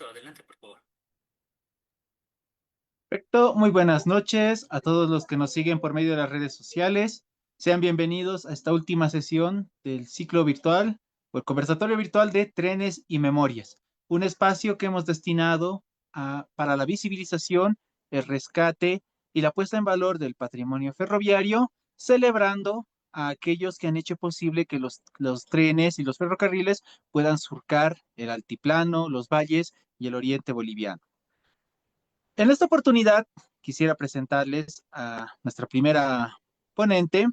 Adelante, por favor. Perfecto, muy buenas noches a todos los que nos siguen por medio de las redes sociales. Sean bienvenidos a esta última sesión del ciclo virtual o el conversatorio virtual de Trenes y Memorias, un espacio que hemos destinado para la visibilización, el rescate y la puesta en valor del patrimonio ferroviario, celebrando a aquellos que han hecho posible que los trenes y los ferrocarriles puedan surcar el altiplano, los valles y el oriente boliviano. En esta oportunidad quisiera presentarles a nuestra primera ponente,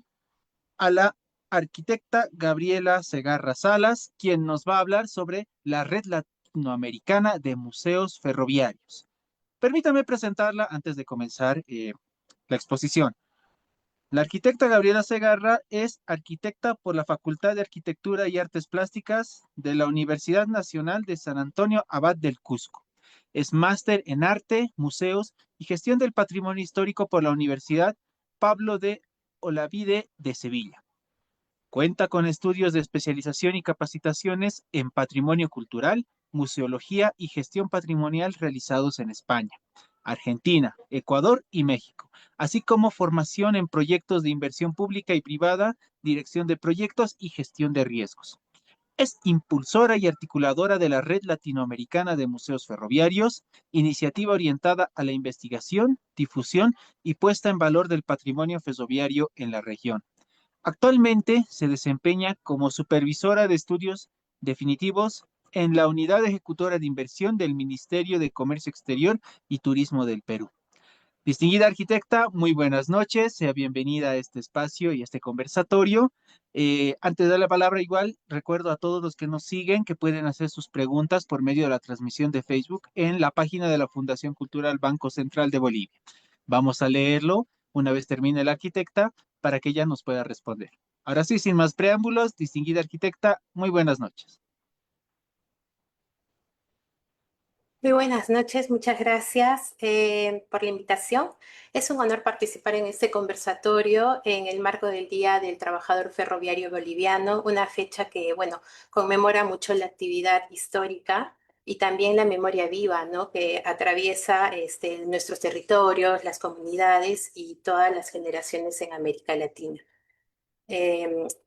a la arquitecta Gabriela Segarra Salas, quien nos va a hablar sobre la Red Latinoamericana de Museos Ferroviarios. Permítame presentarla antes de comenzar la exposición. La arquitecta Gabriela Segarra es arquitecta por la Facultad de Arquitectura y Artes Plásticas de la Universidad Nacional de San Antonio Abad del Cusco. Es máster en arte, museos y gestión del patrimonio histórico por la Universidad Pablo de Olavide de Sevilla. Cuenta con estudios de especialización y capacitaciones en patrimonio cultural, museología y gestión patrimonial realizados en España, Argentina, Ecuador y México, así como formación en proyectos de inversión pública y privada, dirección de proyectos y gestión de riesgos. Es impulsora y articuladora de la Red Latinoamericana de Museos Ferroviarios, iniciativa orientada a la investigación, difusión y puesta en valor del patrimonio ferroviario en la región. Actualmente se desempeña como supervisora de estudios definitivos en la Unidad Ejecutora de Inversión del Ministerio de Comercio Exterior y Turismo del Perú. Distinguida arquitecta, muy buenas noches, sea bienvenida a este espacio y a este conversatorio. Antes de dar la palabra, igual recuerdo a todos los que nos siguen que pueden hacer sus preguntas por medio de la transmisión de Facebook en la página de la Fundación Cultural Banco Central de Bolivia. Vamos a leerlo una vez termine la arquitecta para que ella nos pueda responder. Ahora sí, sin más preámbulos, distinguida arquitecta, muy buenas noches. Muy buenas noches, muchas gracias por la invitación. Es un honor participar en este conversatorio en el marco del Día del Trabajador Ferroviario Boliviano, una fecha que, bueno, conmemora mucho la actividad histórica y también la memoria viva, ¿no? Que atraviesa nuestros territorios, las comunidades y todas las generaciones en América Latina.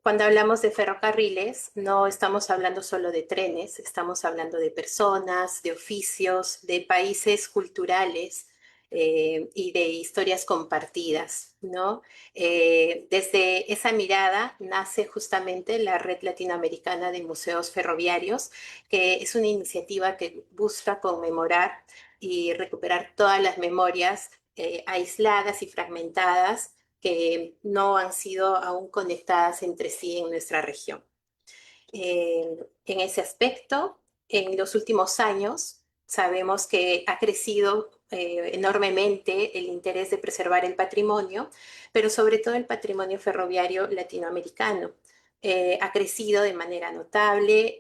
Cuando hablamos de ferrocarriles, no estamos hablando solo de trenes, estamos hablando de personas, de oficios, de países culturales y de historias compartidas, ¿no? Desde esa mirada nace justamente la Red Latinoamericana de Museos Ferroviarios, que es una iniciativa que busca conmemorar y recuperar todas las memorias aisladas y fragmentadas que no han sido aún conectadas entre sí en nuestra región. En ese aspecto, en los últimos años, sabemos que ha crecido enormemente el interés de preservar el patrimonio, pero sobre todo el patrimonio ferroviario latinoamericano. Ha crecido de manera notable,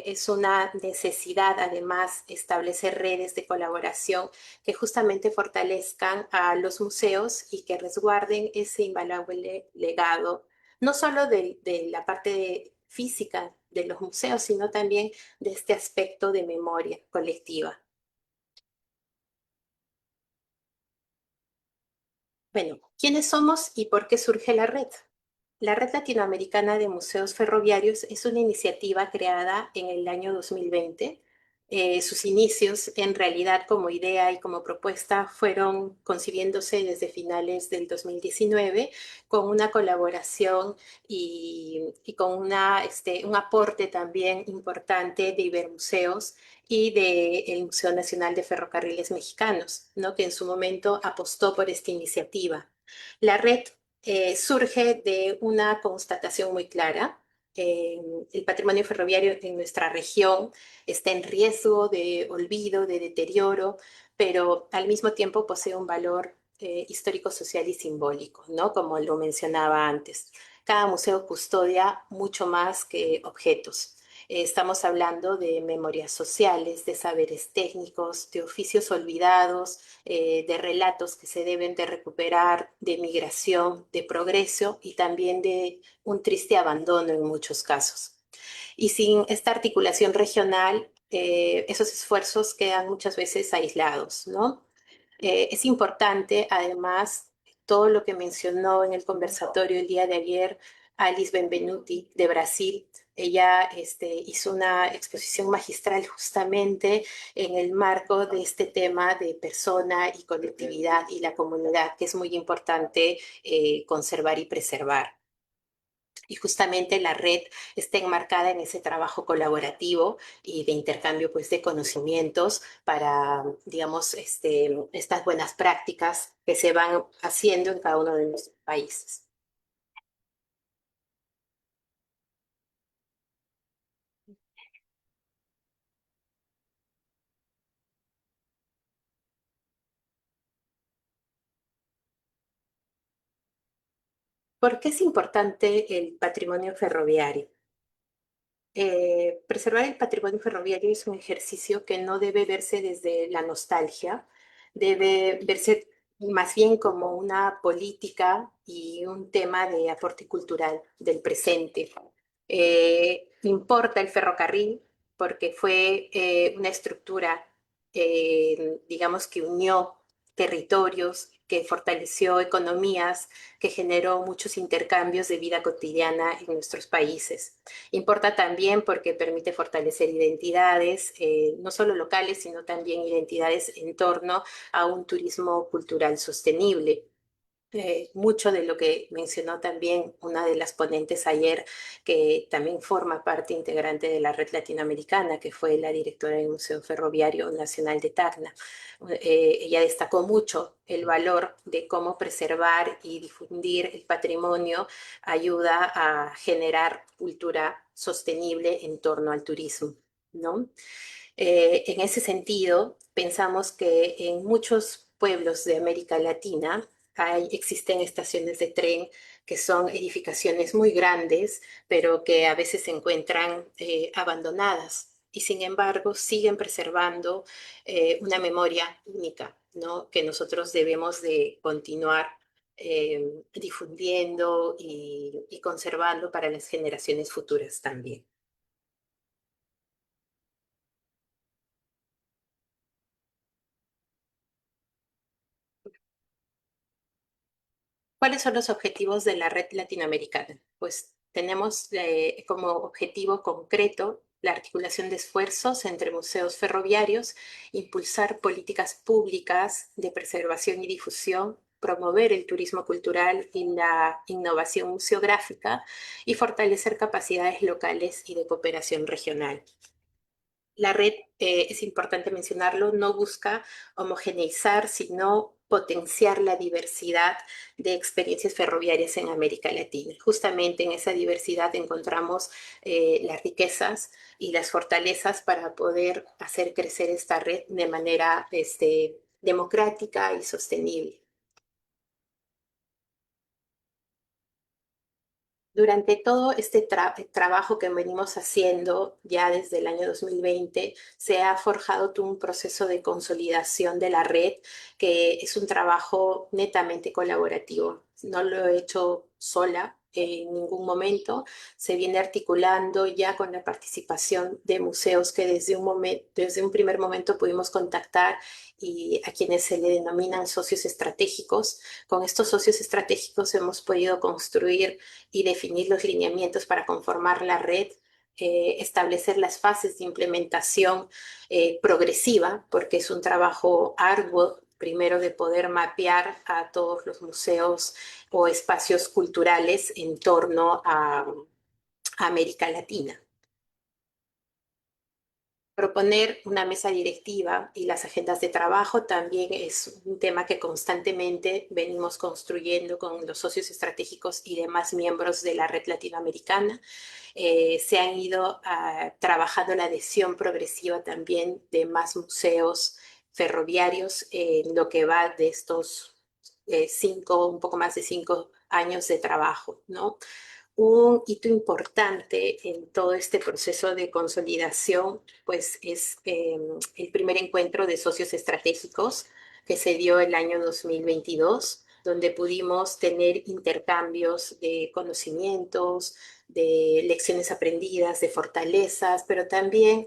es una necesidad además establecer redes de colaboración que justamente fortalezcan a los museos y que resguarden ese invaluable legado, no solo de la parte física de los museos, sino también de este aspecto de memoria colectiva. Bueno, ¿quiénes somos y por qué surge la red? La Red Latinoamericana de Museos Ferroviarios es una iniciativa creada en el año 2020. Sus inicios, en realidad, como idea y como propuesta, fueron concibiéndose desde finales del 2019 con una colaboración y con un aporte también importante de Ibermuseos y del Museo Nacional de Ferrocarriles Mexicanos, ¿no? Que en su momento apostó por esta iniciativa. La red surge de una constatación muy clara. El patrimonio ferroviario en nuestra región está en riesgo de olvido, de deterioro, pero al mismo tiempo posee un valor histórico, social y simbólico, ¿no? Como lo mencionaba antes. Cada museo custodia mucho más que objetos. Estamos hablando de memorias sociales, de saberes técnicos, de oficios olvidados, de relatos que se deben de recuperar, de migración, de progreso y también de un triste abandono en muchos casos. Y sin esta articulación regional, esos esfuerzos quedan muchas veces aislados, ¿no? Es importante, además, todo lo que mencionó en el conversatorio el día de ayer Alice Benvenuti de Brasil. Ella hizo una exposición magistral justamente en el marco de este tema de persona y colectividad y la comunidad, que es muy importante conservar y preservar. Y justamente la red está enmarcada en ese trabajo colaborativo y de intercambio pues, de conocimientos para, digamos, estas buenas prácticas que se van haciendo en cada uno de los países. ¿Por qué es importante el patrimonio ferroviario? Preservar el patrimonio ferroviario es un ejercicio que no debe verse desde la nostalgia, debe verse más bien como una política y un tema de aporte cultural del presente. Importa el ferrocarril porque fue una estructura, digamos, que unió territorios, que fortaleció economías, que generó muchos intercambios de vida cotidiana en nuestros países. Importa también porque permite fortalecer identidades, no solo locales, sino también identidades en torno a un turismo cultural sostenible. Mucho de lo que mencionó también una de las ponentes ayer, que también forma parte integrante de la red latinoamericana, que fue la directora del Museo Ferroviario Nacional de Tacna. Ella destacó mucho el valor de cómo preservar y difundir el patrimonio ayuda a generar cultura sostenible en torno al turismo, ¿no? En ese sentido, pensamos que en muchos pueblos de América Latina existen estaciones de tren que son edificaciones muy grandes, pero que a veces se encuentran abandonadas y sin embargo siguen preservando una memoria única, ¿no? Que nosotros debemos de continuar difundiendo y conservando para las generaciones futuras también. ¿Cuáles son los objetivos de la red latinoamericana? Pues tenemos como objetivo concreto la articulación de esfuerzos entre museos ferroviarios, impulsar políticas públicas de preservación y difusión, promover el turismo cultural y la innovación museográfica y fortalecer capacidades locales y de cooperación regional. La red, es importante mencionarlo, no busca homogeneizar, sino potenciar la diversidad de experiencias ferroviarias en América Latina. Justamente en esa diversidad encontramos las riquezas y las fortalezas para poder hacer crecer esta red de manera democrática y sostenible. Durante todo este trabajo que venimos haciendo ya desde el año 2020, se ha forjado todo un proceso de consolidación de la red, que es un trabajo netamente colaborativo. No lo he hecho sola en ningún momento. Se viene articulando ya con la participación de museos que desde un primer momento pudimos contactar y a quienes se le denominan socios estratégicos. Con estos socios estratégicos hemos podido construir y definir los lineamientos para conformar la red, establecer las fases de implementación progresiva, porque es un trabajo arduo, primero de poder mapear a todos los museos o espacios culturales en torno a América Latina. Proponer una mesa directiva y las agendas de trabajo también es un tema que constantemente venimos construyendo con los socios estratégicos y demás miembros de la red latinoamericana. Se han ido trabajando la adhesión progresiva también de más museos ferroviarios en lo que va de estos un poco más de 5 años de trabajo, ¿no? Un hito importante en todo este proceso de consolidación, pues es el primer encuentro de socios estratégicos que se dio el año 2022, donde pudimos tener intercambios de conocimientos, de lecciones aprendidas, de fortalezas, pero también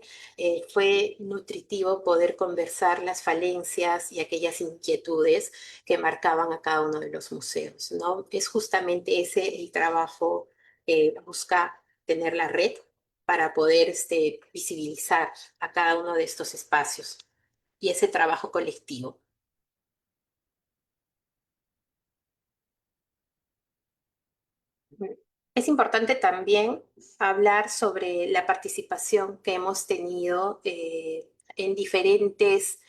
fue nutritivo poder conversar las falencias y aquellas inquietudes que marcaban a cada uno de los museos, ¿no? Es justamente ese el trabajo que busca tener la red para poder visibilizar a cada uno de estos espacios y ese trabajo colectivo. Es importante también hablar sobre la participación que hemos tenido en diferentes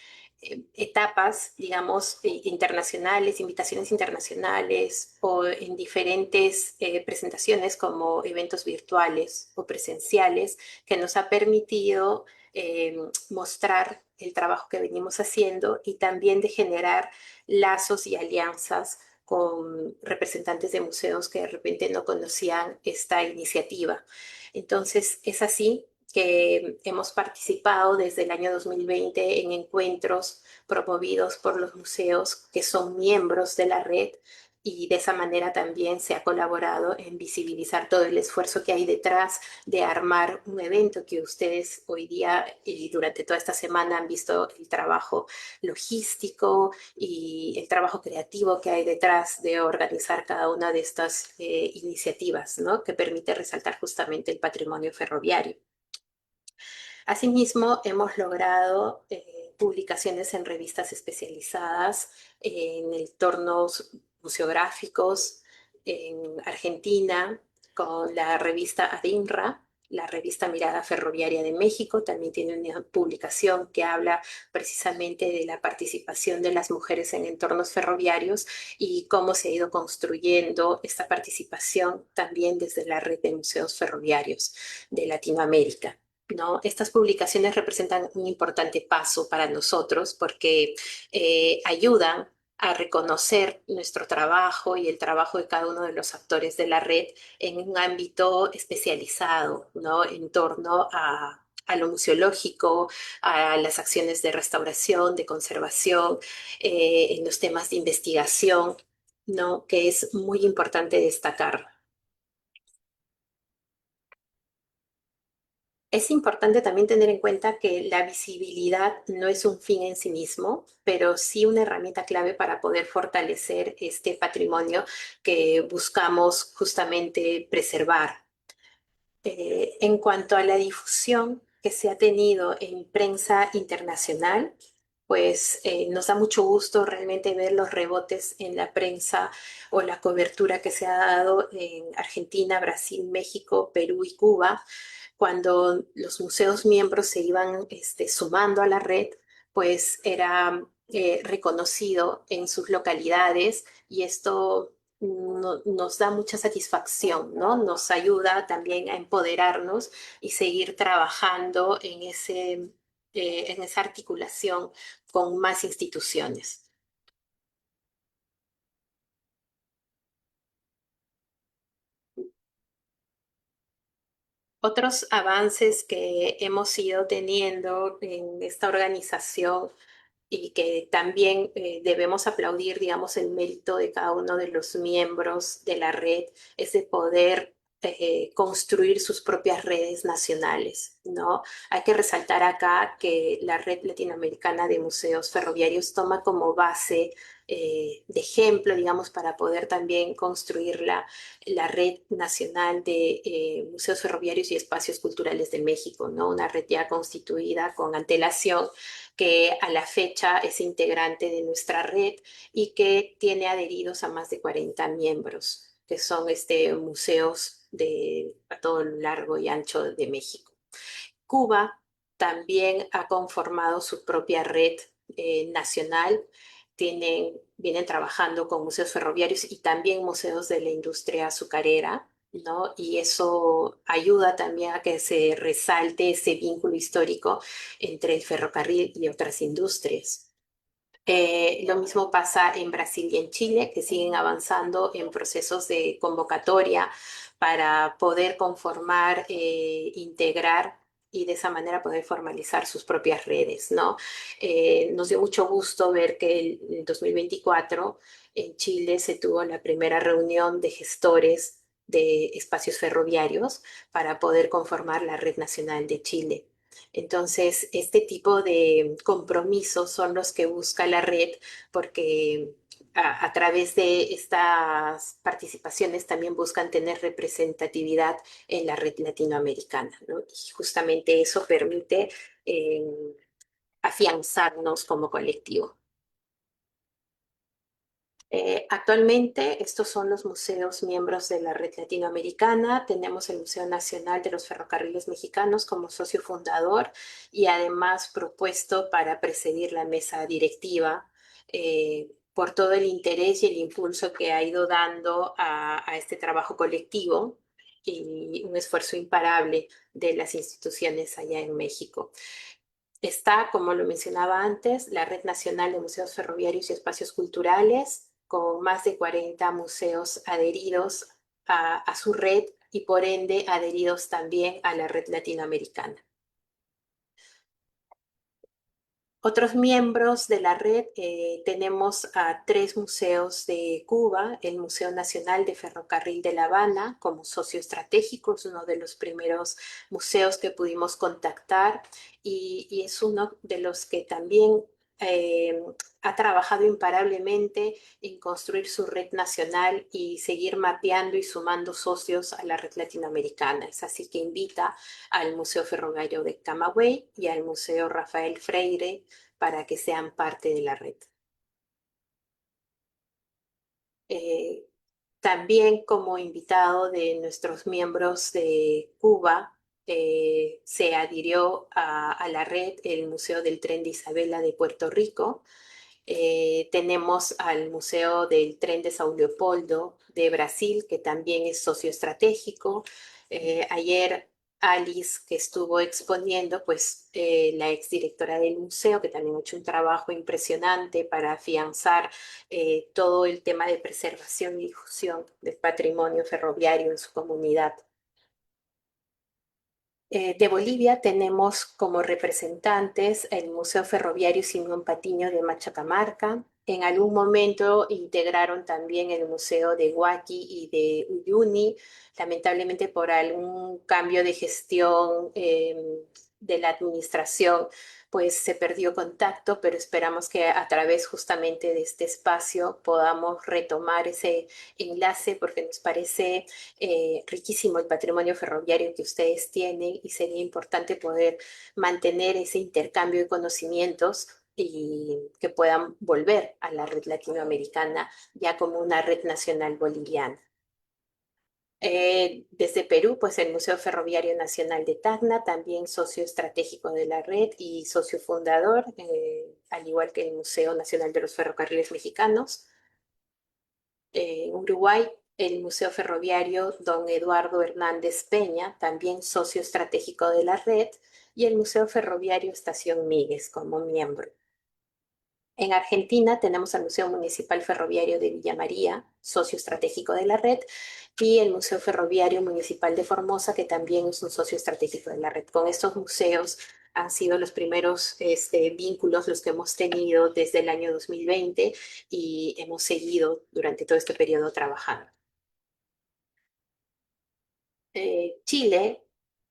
etapas, digamos, internacionales, invitaciones internacionales o en diferentes presentaciones como eventos virtuales o presenciales que nos ha permitido eh, mostrar el trabajo que venimos haciendo y también de generar lazos y alianzas con representantes de museos que de repente no conocían esta iniciativa. Entonces, es así que hemos participado desde el año 2020 en encuentros promovidos por los museos que son miembros de la red y de esa manera también se ha colaborado en visibilizar todo el esfuerzo que hay detrás de armar un evento que ustedes hoy día y durante toda esta semana han visto el trabajo logístico y el trabajo creativo que hay detrás de organizar cada una de estas iniciativas, ¿no? Que permite resaltar justamente el patrimonio ferroviario. Asimismo, hemos logrado publicaciones en revistas especializadas en entornos museográficos en Argentina, con la revista ADIMRA, la revista Mirada Ferroviaria de México, también tiene una publicación que habla precisamente de la participación de las mujeres en entornos ferroviarios y cómo se ha ido construyendo esta participación también desde la red de museos ferroviarios de Latinoamérica. ¿No? Estas publicaciones representan un importante paso para nosotros porque ayudan a reconocer nuestro trabajo y el trabajo de cada uno de los actores de la red en un ámbito especializado, ¿no? En torno a lo museológico, a las acciones de restauración, de conservación, en los temas de investigación, ¿no? Que es muy importante destacar. Es importante también tener en cuenta que la visibilidad no es un fin en sí mismo, pero sí una herramienta clave para poder fortalecer este patrimonio que buscamos justamente preservar. En cuanto a la difusión que se ha tenido en prensa internacional, pues nos da mucho gusto realmente ver los rebotes en la prensa o la cobertura que se ha dado en Argentina, Brasil, México, Perú y Cuba cuando los museos miembros se iban sumando a la red, pues era reconocido en sus localidades y esto nos da mucha satisfacción, ¿no? Nos ayuda también a empoderarnos y seguir trabajando en esa articulación con más instituciones. Otros avances que hemos ido teniendo en esta organización y que también debemos aplaudir, digamos, el mérito de cada uno de los miembros de la red, es de poder construir sus propias redes nacionales, ¿no? Hay que resaltar acá que la Red Latinoamericana de Museos Ferroviarios toma como base de ejemplo, digamos, para poder también construir la Red Nacional de Museos Ferroviarios y Espacios Culturales de México, ¿no? Una red ya constituida con antelación que a la fecha es integrante de nuestra red y que tiene adheridos a más de 40 miembros, que son museos a todo lo largo y ancho de México. Cuba también ha conformado su propia red nacional. Vienen trabajando con museos ferroviarios y también museos de la industria azucarera, ¿no? Y eso ayuda también a que se resalte ese vínculo histórico entre el ferrocarril y otras industrias. Lo mismo pasa en Brasil y en Chile, que siguen avanzando en procesos de convocatoria para poder conformar, integrar y de esa manera poder formalizar sus propias redes, ¿no? Nos dio mucho gusto ver que en 2024 en Chile se tuvo la primera reunión de gestores de espacios ferroviarios para poder conformar la Red Nacional de Chile. Entonces, este tipo de compromisos son los que busca la red porque a través de estas participaciones también buscan tener representatividad en la red latinoamericana, ¿no? Y justamente eso permite eh, afianzarnos como colectivo. Actualmente estos son los museos miembros de la red latinoamericana. Tenemos el Museo Nacional de los Ferrocarriles Mexicanos como socio fundador y además propuesto para presidir la mesa directiva por todo el interés y el impulso que ha ido dando a este trabajo colectivo y un esfuerzo imparable de las instituciones allá en México. Está, como lo mencionaba antes, la Red Nacional de Museos Ferroviarios y Espacios Culturales, con más de 40 museos adheridos a su red y por ende adheridos también a la red latinoamericana. Otros miembros de la red tenemos a 3 museos de Cuba, el Museo Nacional de Ferrocarril de La Habana como socio estratégico, es uno de los primeros museos que pudimos contactar y es uno de los que también eh, ha trabajado imparablemente en construir su red nacional y seguir mapeando y sumando socios a la red latinoamericana. Es así que invita al Museo Ferroviario de Camagüey y al Museo Rafael Freire para que sean parte de la red. Eh, También como invitado de nuestros miembros de Cuba, se adhirió a la red el Museo del Tren de Isabela de Puerto Rico. Tenemos al Museo del Tren de São Leopoldo de Brasil, que también es socio estratégico. Ayer Alice, que estuvo exponiendo, pues la exdirectora del museo, que también ha hecho un trabajo impresionante para afianzar todo el tema de preservación y difusión del patrimonio ferroviario en su comunidad. De Bolivia tenemos como representantes el Museo Ferroviario Simón Patiño de Machacamarca. En algún momento integraron también el Museo de Huaki y de Uyuni. Lamentablemente por algún cambio de gestión de la administración, pues se perdió contacto, pero esperamos que a través justamente de este espacio podamos retomar ese enlace porque nos parece riquísimo el patrimonio ferroviario que ustedes tienen y sería importante poder mantener ese intercambio de conocimientos y que puedan volver a la red latinoamericana ya como una red nacional boliviana. Desde Perú, pues el Museo Ferroviario Nacional de Tacna, también socio estratégico de la red y socio fundador, al igual que el Museo Nacional de los Ferrocarriles Mexicanos. En Uruguay, el Museo Ferroviario Don Eduardo Hernández Peña, también socio estratégico de la red, y el Museo Ferroviario Estación Míguez como miembro. En Argentina tenemos al Museo Municipal Ferroviario de Villa María, socio estratégico de la red, y el Museo Ferroviario Municipal de Formosa, que también es un socio estratégico de la red. Con estos museos han sido los primeros vínculos los que hemos tenido desde el año 2020 y hemos seguido durante todo este periodo trabajando. Chile,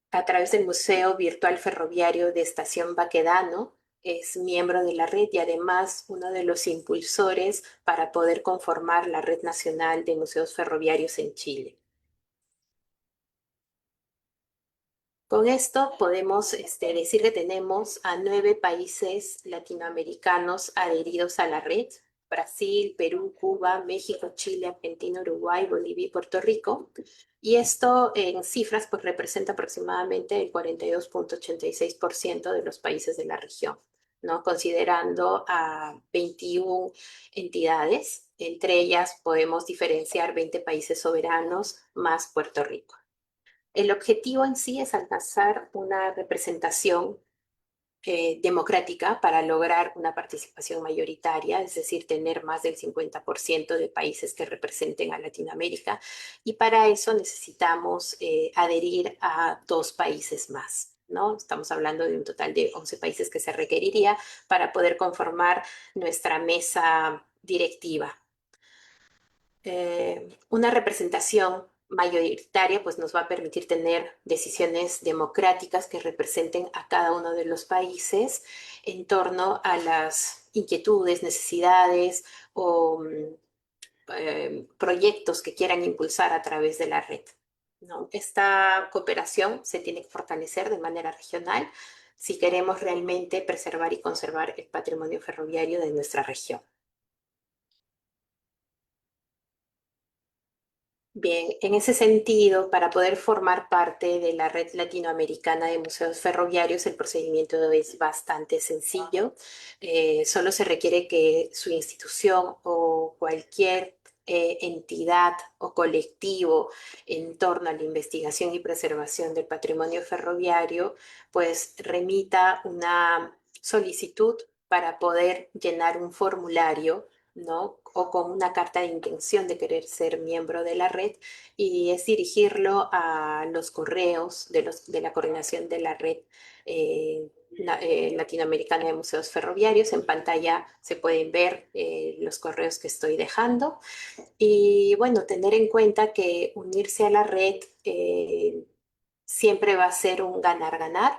a través del Museo Virtual Ferroviario de Estación Baquedano, es miembro de la red y además uno de los impulsores para poder conformar la Red Nacional de Museos Ferroviarios en Chile. Con esto podemos decir que tenemos a 9 países latinoamericanos adheridos a la red: Brasil, Perú, Cuba, México, Chile, Argentina, Uruguay, Bolivia y Puerto Rico. Y esto en cifras pues representa aproximadamente el 42.86% de los países de la región, ¿no? Considerando a 21 entidades, entre ellas podemos diferenciar 20 países soberanos más Puerto Rico. El objetivo en sí es alcanzar una representación democrática para lograr una participación mayoritaria, es decir, tener más del 50% de países que representen a Latinoamérica, y para eso necesitamos adherir a 2 países más. ¿no? Estamos hablando de un total de 11 países que se requeriría para poder conformar nuestra mesa directiva. Una representación mayoritaria pues nos va a permitir tener decisiones democráticas que representen a cada uno de los países en torno a las inquietudes, necesidades o proyectos que quieran impulsar a través de la red, ¿no? Esta cooperación se tiene que fortalecer de manera regional si queremos realmente preservar y conservar el patrimonio ferroviario de nuestra región. Bien, en ese sentido, para poder formar parte de la red latinoamericana de museos ferroviarios, el procedimiento es bastante sencillo. Solo se requiere que su institución o cualquier entidad o colectivo en torno a la investigación y preservación del patrimonio ferroviario, pues remita una solicitud para poder llenar un formulario, ¿no? O con una carta de intención de querer ser miembro de la red, y es dirigirlo a los correos de la coordinación de la red latinoamericana de museos ferroviarios. En pantalla se pueden ver los correos que estoy dejando. Y bueno, tener en cuenta que unirse a la red siempre va a ser un ganar-ganar,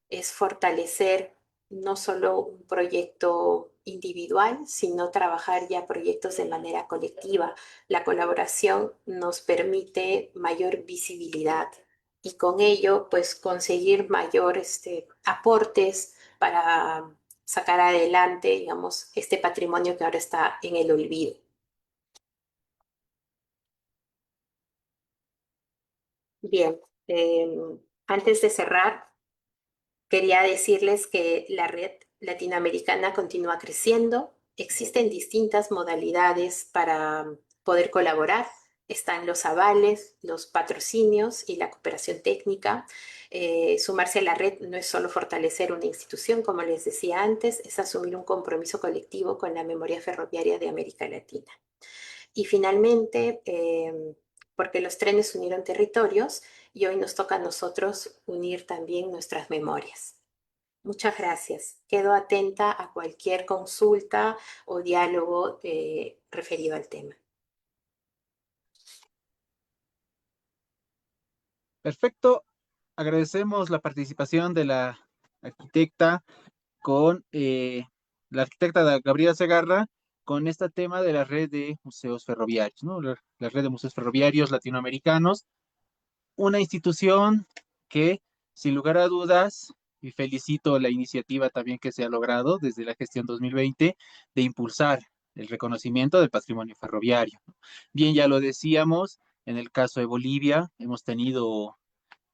es fortalecer no solo un proyecto individual, sino trabajar ya proyectos de manera colectiva. La colaboración nos permite mayor visibilidad y con ello pues conseguir mayor aportes para sacar adelante, digamos, este patrimonio que ahora está en el olvido. Bien, antes de cerrar, quería decirles que la red latinoamericana continúa creciendo. Existen distintas modalidades para poder colaborar. Están los avales, los patrocinios y la cooperación técnica. Sumarse a la red no es solo fortalecer una institución, como les decía antes, es asumir un compromiso colectivo con la memoria ferroviaria de América Latina. Y finalmente, porque los trenes unieron territorios y hoy nos toca a nosotros unir también nuestras memorias. Muchas gracias. Quedo atenta a cualquier consulta o diálogo referido al tema. Perfecto. Agradecemos la participación de la arquitecta con la arquitecta Gabriela Segarra con este tema de la red de museos ferroviarios, ¿no? La red de museos ferroviarios latinoamericanos, una institución que, sin lugar a dudas, y felicito la iniciativa también que se ha logrado desde la gestión 2020 de impulsar el reconocimiento del patrimonio ferroviario. Bien, ya lo decíamos, en el caso de Bolivia hemos tenido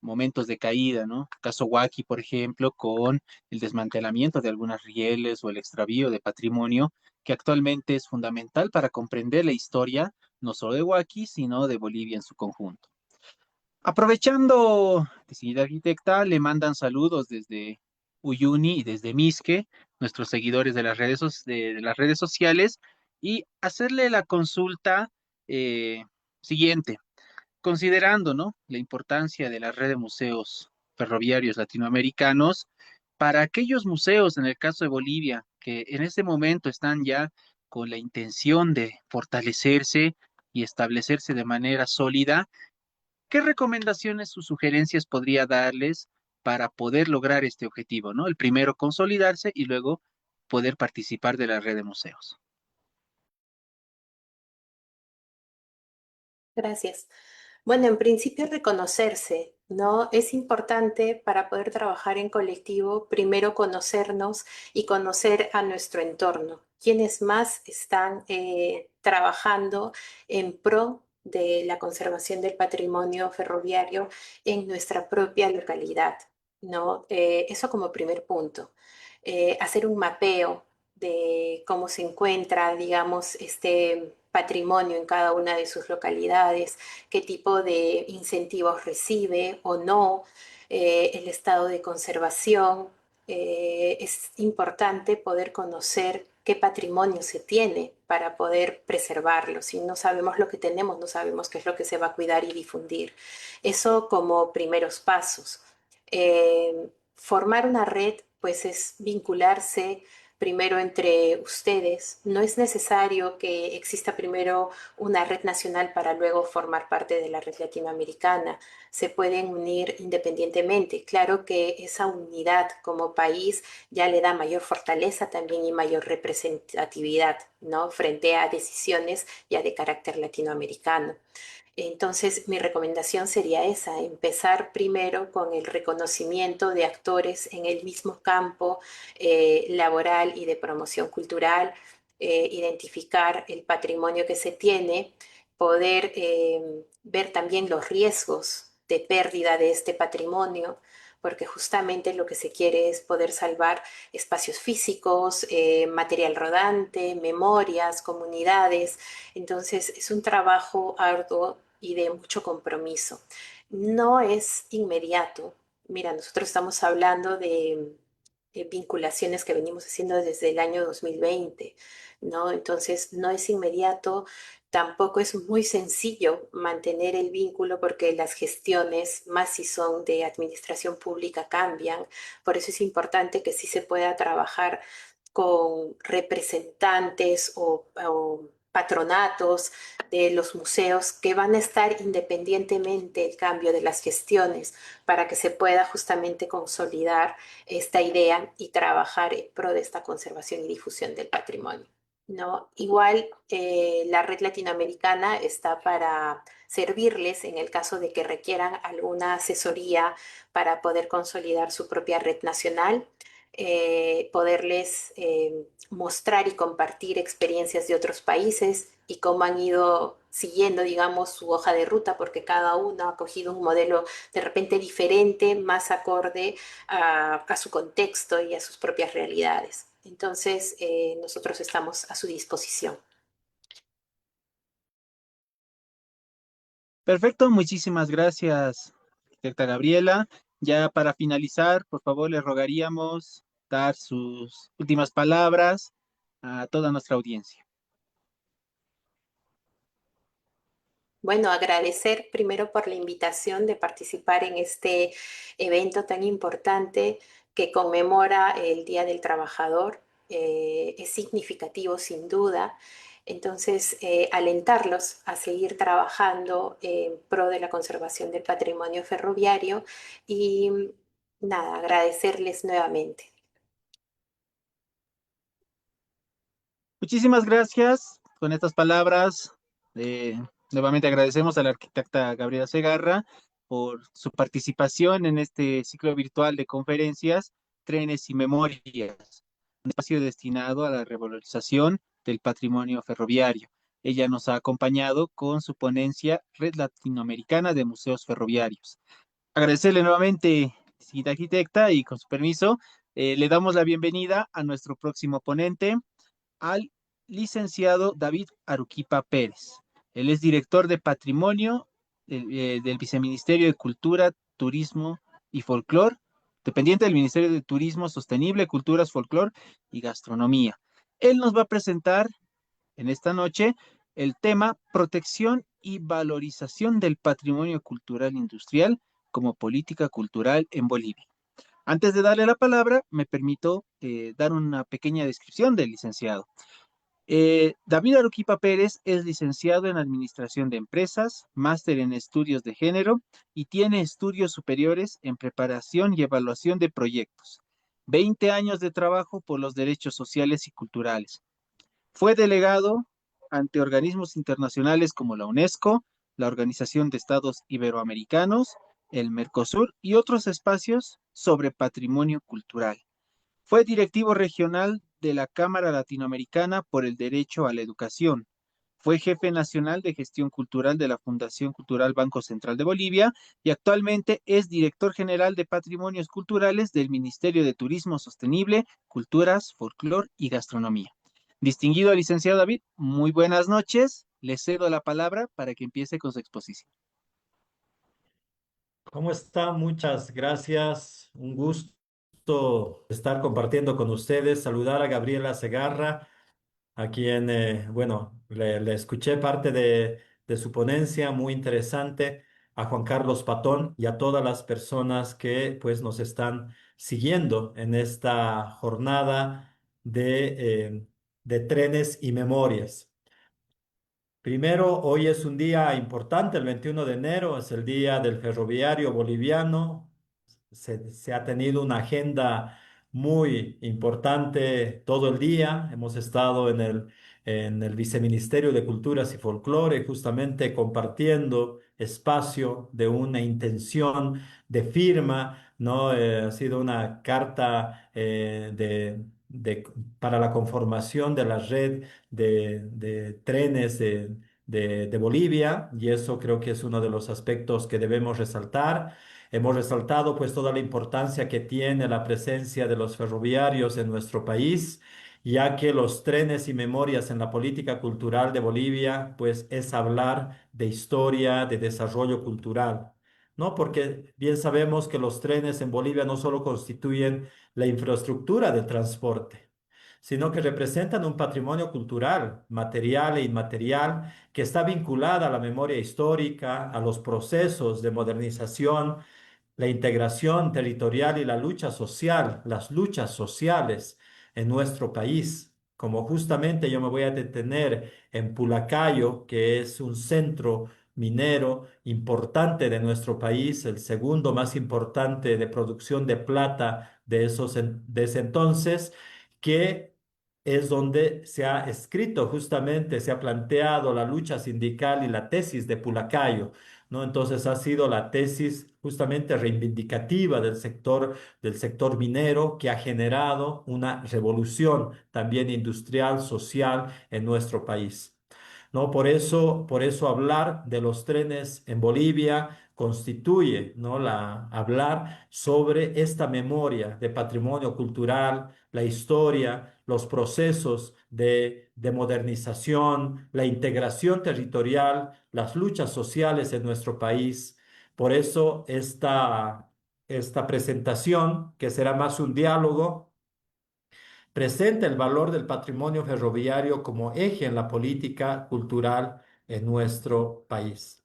momentos de caída, ¿no? Caso Huaki, por ejemplo, con el desmantelamiento de algunas rieles o el extravío de patrimonio, que actualmente es fundamental para comprender la historia no solo de Huaki, sino de Bolivia en su conjunto. Aprovechando, distinguida arquitecta, le mandan saludos desde Uyuni y desde Misque, nuestros seguidores de las de las redes sociales, y hacerle la consulta siguiente. Considerando, ¿no?, la importancia de la red de museos ferroviarios latinoamericanos, para aquellos museos, en el caso de Bolivia, que en este momento están ya con la intención de fortalecerse y establecerse de manera sólida, ¿qué recomendaciones o sugerencias podría darles para poder lograr este objetivo, ¿no? El primero, consolidarse y luego poder participar de la red de museos. Gracias. Bueno, en principio reconocerse, ¿no? Es importante para poder trabajar en colectivo, primero conocernos y conocer a nuestro entorno. Quienes más están trabajando en pro de la conservación del patrimonio ferroviario en nuestra propia localidad, ¿no? Eso como primer punto. Hacer un mapeo de cómo se encuentra, digamos, este patrimonio en cada una de sus localidades, qué tipo de incentivos recibe o no, el estado de conservación. Es importante poder conocer qué patrimonio se tiene para poder preservarlo. Si no sabemos lo que tenemos, no sabemos qué es lo que se va a cuidar y difundir. Eso como primeros pasos. formar una red, pues es vincularse primero entre ustedes. No es necesario que exista primero una red nacional para luego formar parte de la red latinoamericana. Se pueden unir independientemente. Claro que esa unidad como país ya le da mayor fortaleza también y mayor representatividad, ¿no? Frente a decisiones ya de carácter latinoamericano. Entonces, mi recomendación sería esa, empezar primero con el reconocimiento de actores en el mismo campo laboral y de promoción cultural, identificar el patrimonio que se tiene, poder ver también los riesgos de pérdida de este patrimonio, porque justamente lo que se quiere es poder salvar espacios físicos, material rodante, memorias, comunidades. Entonces, es un trabajo arduo y de mucho compromiso. No es inmediato. Mira, nosotros estamos hablando de vinculaciones que venimos haciendo desde el año 2020, ¿no? Entonces, no es inmediato, tampoco es muy sencillo mantener el vínculo porque las gestiones, más si son de administración pública, cambian. Por eso es importante que sí se pueda trabajar con representantes o patronatos de los museos que van a estar independientemente del cambio de las gestiones para que se pueda justamente consolidar esta idea y trabajar en pro de esta conservación y difusión del patrimonio. ¿No? Igual la red latinoamericana está para servirles en el caso de que requieran alguna asesoría para poder consolidar su propia red nacional, poderles mostrar y compartir experiencias de otros países y cómo han ido siguiendo, digamos, su hoja de ruta, porque cada uno ha cogido un modelo de repente diferente, más acorde a su contexto y a sus propias realidades. Entonces, nosotros estamos a su disposición. Perfecto, muchísimas gracias, arquitecta Gabriela. Ya para finalizar, por favor, le rogaríamos dar sus últimas palabras a toda nuestra audiencia. Bueno, agradecer primero por la invitación de participar en este evento tan importante que conmemora el Día del Trabajador. Es significativo sin duda. Entonces, alentarlos a seguir trabajando en pro de la conservación del patrimonio ferroviario y nada, agradecerles nuevamente. Muchísimas gracias. Con estas palabras, eh, nuevamente agradecemos a la arquitecta Gabriela Segarra por su participación en este ciclo virtual de conferencias, Trenes y Memorias, un espacio destinado a la revalorización del patrimonio ferroviario. Ella nos ha acompañado con su ponencia Red Latinoamericana de Museos Ferroviarios. Agradecerle nuevamente, señorita arquitecta, y con su permiso, le damos la bienvenida a nuestro próximo ponente, al licenciado David Aruquipa Pérez. Él es director de Patrimonio del Viceministerio de Cultura, Turismo y Folclor, dependiente del Ministerio de Turismo Sostenible, Culturas, Folclor y Gastronomía. Él nos va a presentar en esta noche el tema protección y valorización del patrimonio cultural industrial como política cultural en Bolivia. Antes de darle la palabra, me permito dar una pequeña descripción del licenciado. David Aruquipa Pérez es licenciado en Administración de Empresas, máster en Estudios de Género y tiene estudios superiores en Preparación y Evaluación de Proyectos. 20 años de trabajo por los derechos sociales y culturales. Fue delegado ante organismos internacionales como la UNESCO, la Organización de Estados Iberoamericanos, el Mercosur y otros espacios sobre patrimonio cultural. Fue directivo regional de la Cámara Latinoamericana por el Derecho a la Educación. Fue jefe nacional de gestión cultural de la Fundación Cultural Banco Central de Bolivia y actualmente es director general de Patrimonios Culturales del Ministerio de Turismo Sostenible, Culturas, Folclor y Gastronomía. Distinguido licenciado David, muy buenas noches. Le cedo la palabra para que empiece con su exposición. ¿Cómo está? Muchas gracias. Un gusto estar compartiendo con ustedes. Saludar a Gabriela Segarra, a quien, bueno, le escuché parte de su ponencia, muy interesante, a Juan Carlos Patón y a todas las personas que pues nos están siguiendo en esta jornada de trenes y memorias. Primero, hoy es un día importante, el 21 de enero es el Día del Ferroviario Boliviano. Se ha tenido una agenda muy importante todo el día. Hemos estado en el Viceministerio de Culturas y Folclore, justamente compartiendo espacio de una intención de firma, ¿no? Ha sido una carta para la conformación de la red de trenes de Bolivia, y eso creo que es uno de los aspectos que debemos resaltar. Hemos resaltado pues toda la importancia que tiene la presencia de los ferroviarios en nuestro país, ya que los trenes y memorias en la política cultural de Bolivia pues es hablar de historia, de desarrollo cultural. ¿No? Porque bien sabemos que los trenes en Bolivia no solo constituyen la infraestructura del transporte, sino que representan un patrimonio cultural, material e inmaterial, que está vinculada a la memoria histórica, a los procesos de modernización, la integración territorial y la lucha social, las luchas sociales en nuestro país. Como justamente yo me voy a detener en Pulacayo, que es un centro minero importante de nuestro país, el segundo más importante de producción de plata de ese entonces, que es donde se ha escrito justamente, se ha planteado la lucha sindical y la tesis de Pulacayo, ¿no? Entonces ha sido la tesis justamente reivindicativa del sector minero, que ha generado una revolución también industrial, social en nuestro país. ¿No? Por eso hablar de los trenes en Bolivia constituye, ¿no? Hablar sobre esta memoria de patrimonio cultural, la historia, los procesos de modernización, la integración territorial, las luchas sociales en nuestro país. Por eso esta presentación, que será más un diálogo, presenta el valor del patrimonio ferroviario como eje en la política cultural en nuestro país.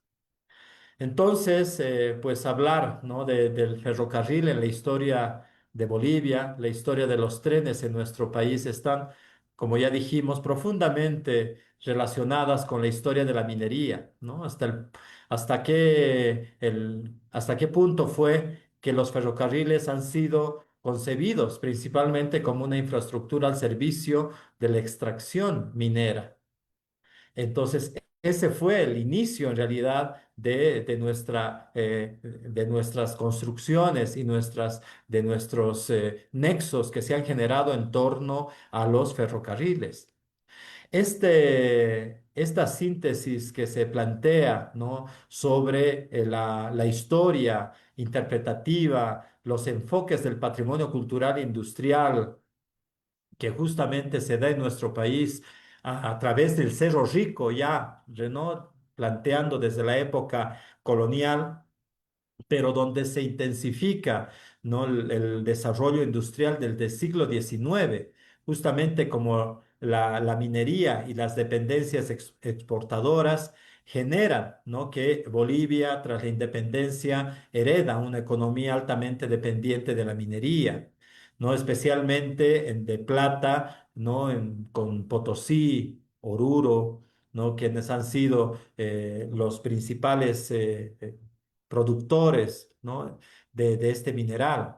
Entonces, pues hablar, ¿no? Del ferrocarril en la historia de Bolivia, la historia de los trenes en nuestro país están, como ya dijimos, profundamente relacionadas con la historia de la minería, ¿no? Hasta qué punto fue que los ferrocarriles han sido concebidos principalmente como una infraestructura al servicio de la extracción minera. Entonces, ese fue el inicio en realidad de nuestras construcciones y de nuestros nexos que se han generado en torno a los ferrocarriles. Esta síntesis que se plantea, ¿no? Sobre la historia interpretativa, los enfoques del patrimonio cultural e industrial que justamente se da en nuestro país a través del Cerro Rico, ya, ¿no? Planteando desde la época colonial, pero donde se intensifica, ¿no? El desarrollo industrial del siglo XIX, justamente como la minería y las dependencias exportadoras generan, ¿no? Que Bolivia, tras la independencia, hereda una economía altamente dependiente de la minería, ¿no? Especialmente de plata, ¿no? Con Potosí, Oruro, ¿no? Quienes han sido los principales productores, ¿no? de este mineral.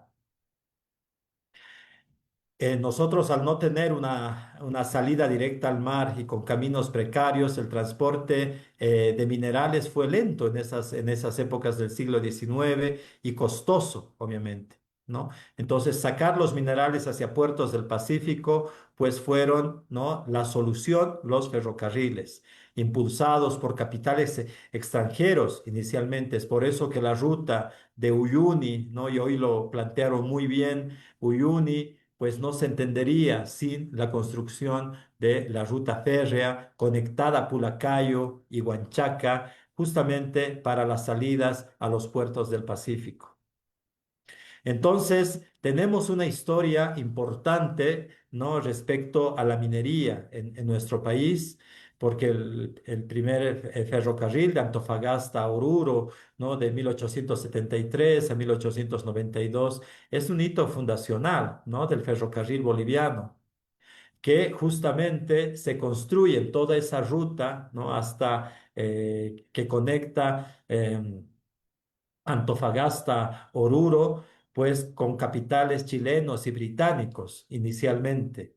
Nosotros, al no tener una salida directa al mar y con caminos precarios, el transporte de minerales fue lento en esas épocas del siglo XIX y costoso, obviamente, ¿no? Entonces, sacar los minerales hacia puertos del Pacífico, pues fueron, ¿no? La solución, los ferrocarriles, impulsados por capitales extranjeros inicialmente. Es por eso que la ruta de Uyuni, ¿no? Y hoy lo plantearon muy bien, Uyuni pues no se entendería sin la construcción de la ruta férrea conectada a Pulacayo y Huanchaca, justamente para las salidas a los puertos del Pacífico. Entonces, tenemos una historia importante, ¿no? Respecto a la minería en nuestro país, porque el primer ferrocarril de Antofagasta a Oruro, ¿no? De 1873 a 1892 es un hito fundacional, ¿no? Del ferrocarril boliviano, que justamente se construye en toda esa ruta, ¿no? Hasta que conecta Antofagasta, Oruro, pues con capitales chilenos y británicos inicialmente.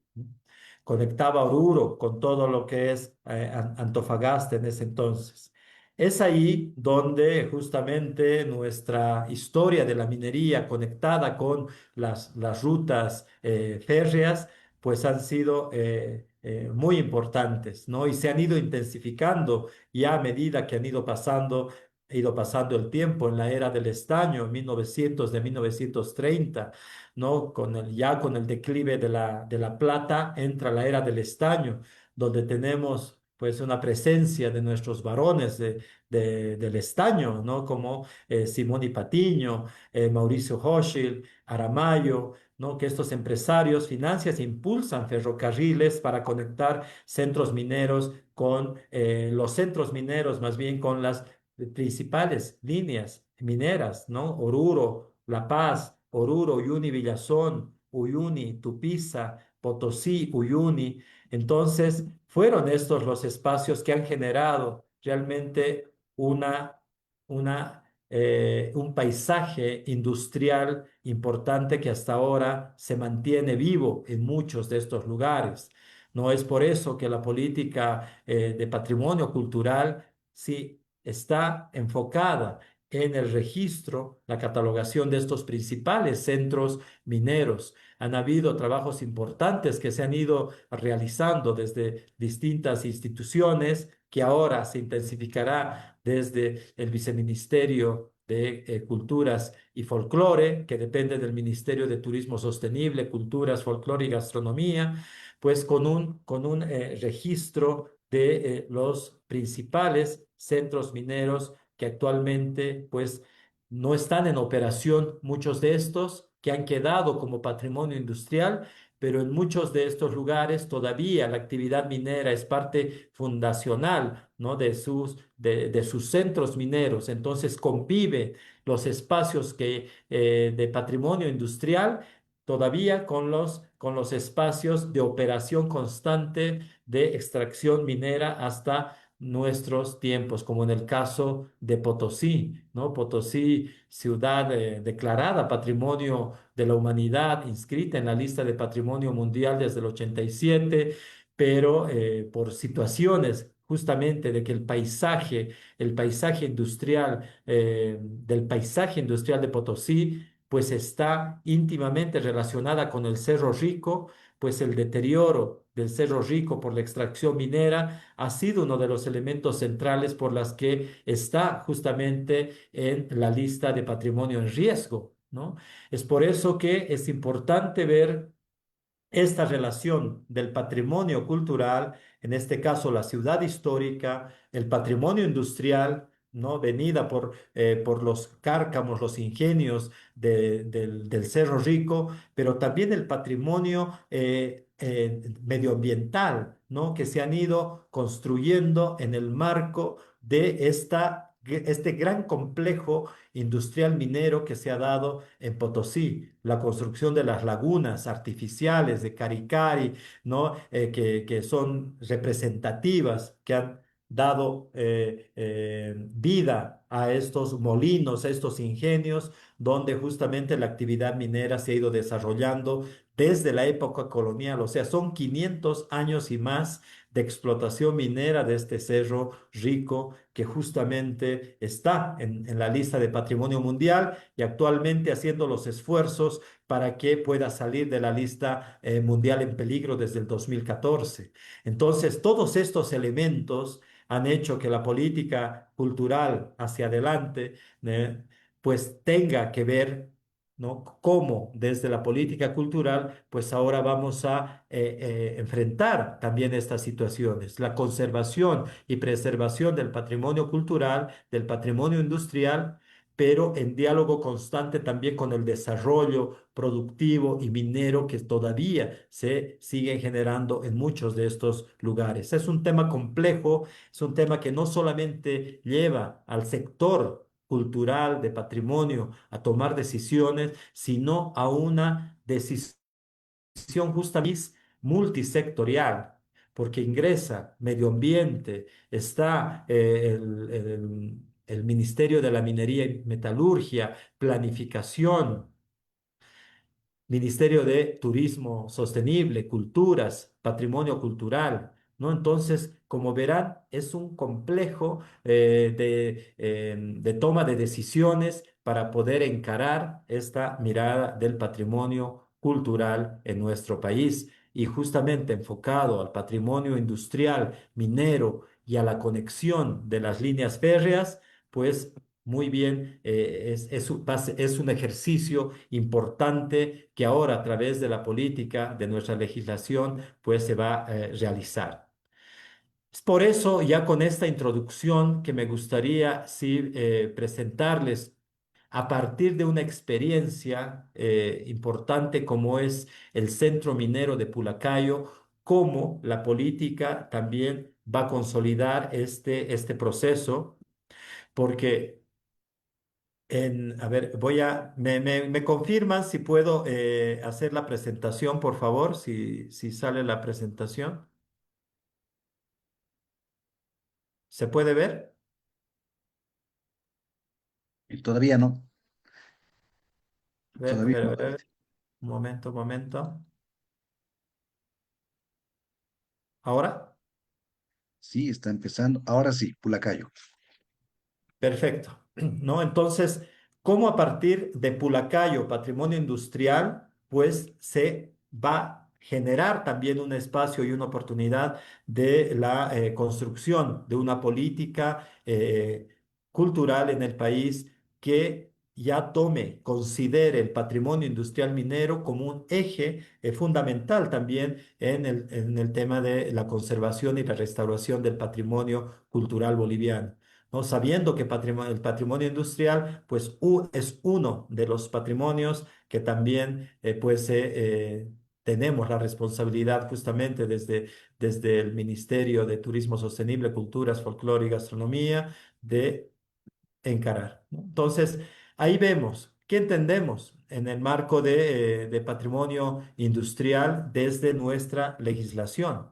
Conectaba Oruro con todo lo que es Antofagasta en ese entonces. Es ahí donde justamente nuestra historia de la minería conectada con las rutas férreas, pues han sido muy importantes, ¿no? Y se han ido intensificando ya a medida que han ido pasando el tiempo en la era del estaño, 1900, de 1930, ¿no? Ya con el declive de la plata entra la era del estaño, donde tenemos pues una presencia de nuestros varones del estaño, ¿no? Como Simón y Patiño, Mauricio Hochschild, Aramayo, ¿no? Que estos empresarios financian e impulsan ferrocarriles para conectar centros mineros con los centros mineros, más bien con las principales líneas mineras, ¿no? Oruro, La Paz, Oruro, Uyuni, Villazón, Uyuni, Tupiza, Potosí, Uyuni. Entonces, fueron estos los espacios que han generado realmente un paisaje industrial importante que hasta ahora se mantiene vivo en muchos de estos lugares. No es por eso que la política de patrimonio cultural sí está enfocada en el registro, la catalogación de estos principales centros mineros. Han habido trabajos importantes que se han ido realizando desde distintas instituciones, que ahora se intensificará desde el Viceministerio de Culturas y Folclore, que depende del Ministerio de Turismo Sostenible, Culturas, Folclore y Gastronomía, pues con un registro de los principales centros mineros que actualmente pues no están en operación, muchos de estos que han quedado como patrimonio industrial, pero en muchos de estos lugares todavía la actividad minera es parte fundacional, ¿no? De sus centros mineros. Entonces convive los espacios de patrimonio industrial todavía con los espacios de operación constante de extracción minera hasta nuestros tiempos, como en el caso de Potosí, ¿no? Potosí, ciudad declarada Patrimonio de la Humanidad, inscrita en la lista de Patrimonio Mundial desde el 87, pero por situaciones justamente de que el paisaje industrial, del paisaje industrial de Potosí, pues está íntimamente relacionada con el Cerro Rico, pues el deterioro del Cerro Rico por la extracción minera ha sido uno de los elementos centrales por las que está justamente en la lista de patrimonio en riesgo, ¿no? Es por eso que es importante ver esta relación del patrimonio cultural, en este caso la ciudad histórica, el patrimonio industrial, ¿no? Venida por los cárcamos, los ingenios del Cerro Rico, pero también el patrimonio medioambiental, ¿no? Que se han ido construyendo en el marco de este gran complejo industrial minero que se ha dado en Potosí, la construcción de las lagunas artificiales de Caricari, ¿no? Que son representativas, que han dado vida a estos molinos, a estos ingenios, donde justamente la actividad minera se ha ido desarrollando desde la época colonial, o sea, son 500 años y más de explotación minera de este Cerro Rico que justamente está en la lista de Patrimonio Mundial y actualmente haciendo los esfuerzos para que pueda salir de la lista mundial en peligro desde el 2014. Entonces, todos estos elementos han hecho que la política cultural hacia adelante, pues tenga que ver, ¿no? Cómo desde la política cultural, pues ahora vamos a enfrentar también estas situaciones. La conservación y preservación del patrimonio cultural, del patrimonio industrial, pero en diálogo constante también con el desarrollo productivo y minero que todavía se sigue generando en muchos de estos lugares. Es un tema complejo, es un tema que no solamente lleva al sector cultural de patrimonio a tomar decisiones, sino a una decisión justamente multisectorial, porque ingresa medio ambiente, está el Ministerio de la Minería y Metalurgia, planificación, Ministerio de Turismo Sostenible, Culturas, Patrimonio Cultural, ¿no? Entonces, como verán, es un complejo de toma de decisiones para poder encarar esta mirada del patrimonio cultural en nuestro país y justamente enfocado al patrimonio industrial, minero y a la conexión de las líneas férreas, pues muy bien, es un ejercicio importante que ahora a través de la política, de nuestra legislación, pues se va a realizar. Es por eso, ya con esta introducción, que me gustaría sí, presentarles a partir de una experiencia importante como es el Centro Minero de Pulacayo, cómo la política también va a consolidar este proceso, porque a ver, me confirman si puedo hacer la presentación, por favor, si sale la presentación. ¿Se puede ver? Y todavía no, A todavía ver, a no ver, a ver. aparece. Un momento. ¿Ahora? Sí, está empezando. Ahora sí, Pulacayo. Perfecto. ¿No? Entonces, ¿cómo a partir de Pulacayo, patrimonio industrial, pues se va a generar también un espacio y una oportunidad de la construcción de una política cultural en el país que ya tome, considere el patrimonio industrial minero como un eje fundamental también en el tema de la conservación y la restauración del patrimonio cultural boliviano? ¿No? Sabiendo que el patrimonio industrial pues, es uno de los patrimonios que también tenemos la responsabilidad justamente desde el Ministerio de Turismo Sostenible, Culturas, Folclore y Gastronomía de encarar, ¿no? Entonces, ahí vemos qué entendemos en el marco de patrimonio industrial desde nuestra legislación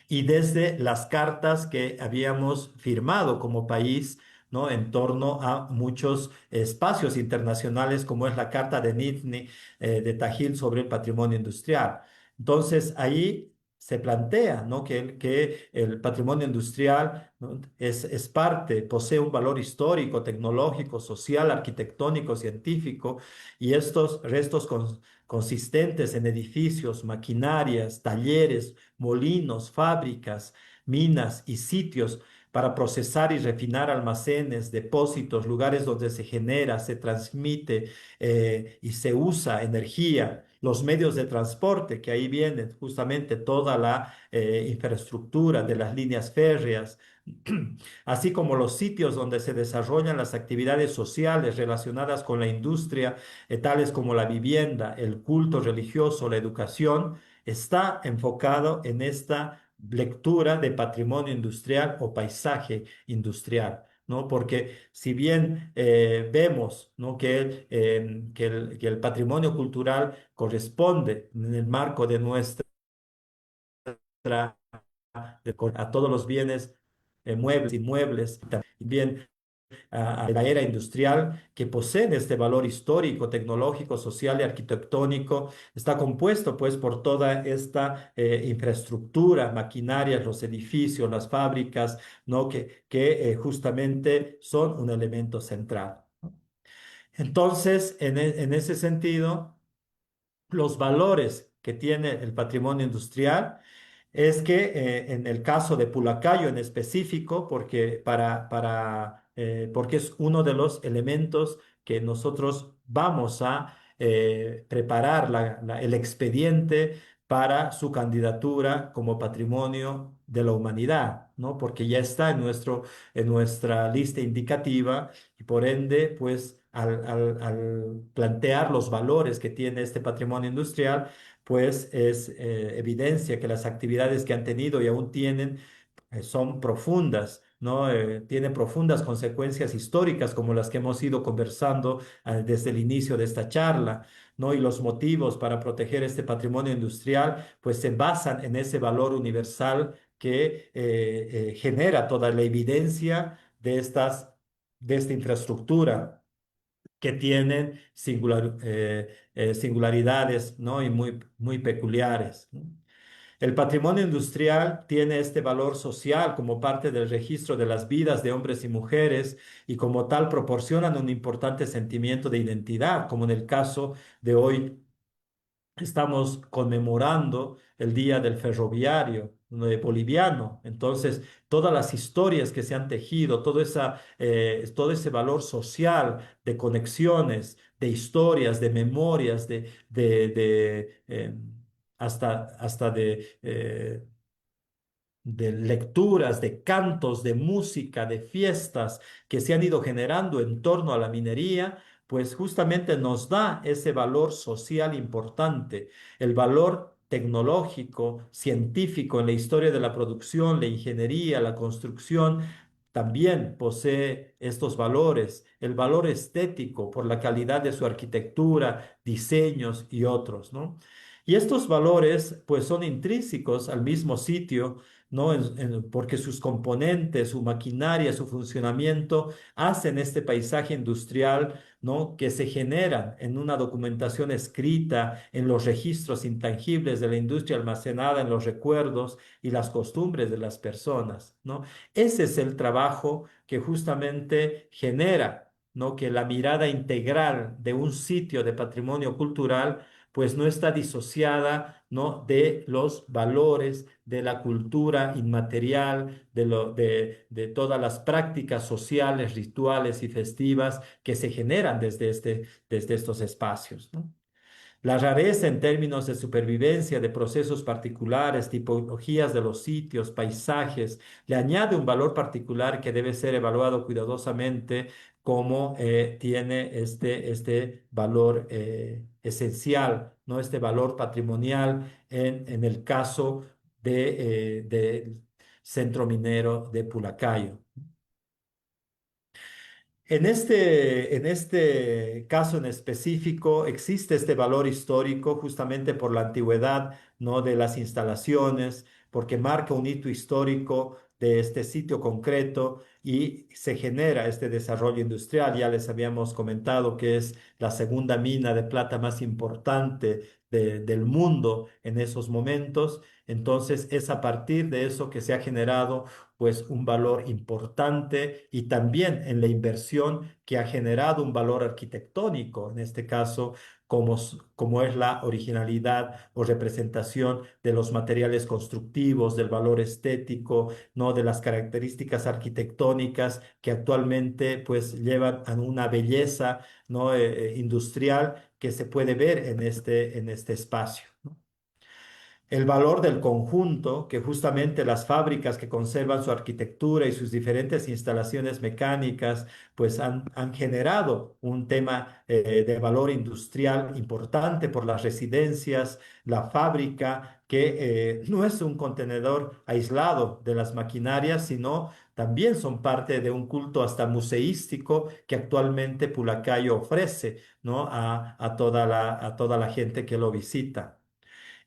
y desde las cartas que habíamos firmado como país, ¿no? En torno a muchos espacios internacionales, como es la Carta de Nizhny de Tajil sobre el patrimonio industrial. Entonces, ahí se plantea, ¿no? Que el patrimonio industrial, ¿no? Es parte, posee un valor histórico, tecnológico, social, arquitectónico, científico, y estos restos consistentes en edificios, maquinarias, talleres, molinos, fábricas, minas y sitios para procesar y refinar almacenes, depósitos, lugares donde se genera, se transmite y se usa energía, los medios de transporte, que ahí viene justamente toda la infraestructura de las líneas férreas, así como los sitios donde se desarrollan las actividades sociales relacionadas con la industria, tales como la vivienda, el culto religioso, la educación, está enfocado en esta lectura de patrimonio industrial o paisaje industrial, ¿no? Porque si bien vemos, ¿no? Que el patrimonio cultural corresponde en el marco de nuestra, a todos los bienes muebles, inmuebles, también a la era industrial que poseen este valor histórico, tecnológico, social y arquitectónico. Está compuesto pues por toda esta infraestructura, maquinarias, los edificios, las fábricas, ¿no? Que justamente son un elemento central. Entonces, en ese sentido, los valores que tiene el patrimonio industrial es que en el caso de Pulacayo en específico, porque es uno de los elementos que nosotros vamos a preparar el expediente para su candidatura como patrimonio de la humanidad. ¿no? Porque ya está en nuestra lista indicativa y por ende, pues al plantear los valores que tiene este patrimonio industrial, pues es evidencia que las actividades que han tenido y aún tienen son profundas, ¿no? Tiene profundas consecuencias históricas como las que hemos ido conversando desde el inicio de esta charla, ¿no? Y los motivos para proteger este patrimonio industrial, pues se basan en ese valor universal que genera toda la evidencia de esta infraestructura que tienen singularidades, ¿no? Y muy peculiares, ¿no? El patrimonio industrial tiene este valor social como parte del registro de las vidas de hombres y mujeres y como tal proporcionan un importante sentimiento de identidad, como en el caso de hoy estamos conmemorando el Día del Ferroviario boliviano. Entonces, todas las historias que se han tejido, todo ese valor social de conexiones, de historias, de memorias, hasta de lecturas, de cantos, de música, de fiestas que se han ido generando en torno a la minería, pues justamente nos da ese valor social importante, el valor tecnológico, científico en la historia de la producción, la ingeniería, la construcción. También posee estos valores, el valor estético por la calidad de su arquitectura, diseños y otros, ¿no? Y estos valores pues son intrínsecos al mismo sitio, ¿no? Porque sus componentes, su maquinaria, su funcionamiento hacen este paisaje industrial, ¿no? Que se genera en una documentación escrita, en los registros intangibles de la industria almacenada en los recuerdos y las costumbres de las personas, ¿no? Ese es el trabajo que justamente genera, ¿no? Que la mirada integral de un sitio de patrimonio cultural pues no está disociada, ¿no? De los valores, de la cultura inmaterial, de todas las prácticas sociales, rituales y festivas que se generan desde estos espacios, ¿no? La rareza en términos de supervivencia de procesos particulares, tipologías de los sitios, paisajes, le añade un valor particular que debe ser evaluado cuidadosamente como tiene este valor esencial, ¿no? Este valor patrimonial en el caso del centro minero de Pulacayo. En este caso en específico existe este valor histórico justamente por la antigüedad, ¿no? De las instalaciones, porque marca un hito histórico de este sitio concreto y se genera este desarrollo industrial. Ya les habíamos comentado que es la segunda mina de plata más importante del mundo en esos momentos. Entonces es a partir de eso que se ha generado pues un valor importante y también en la inversión que ha generado un valor arquitectónico, en este caso, como es la originalidad o representación de los materiales constructivos, del valor estético, ¿no? De las características arquitectónicas que actualmente pues llevan a una belleza, ¿no? Industrial que se puede ver en este espacio, ¿no? El valor del conjunto, que justamente las fábricas que conservan su arquitectura y sus diferentes instalaciones mecánicas, pues han generado un tema de valor industrial importante por las residencias, la fábrica, que no es un contenedor aislado de las maquinarias, sino también son parte de un culto hasta museístico que actualmente Pulacayo ofrece, ¿no? A toda la gente que lo visita.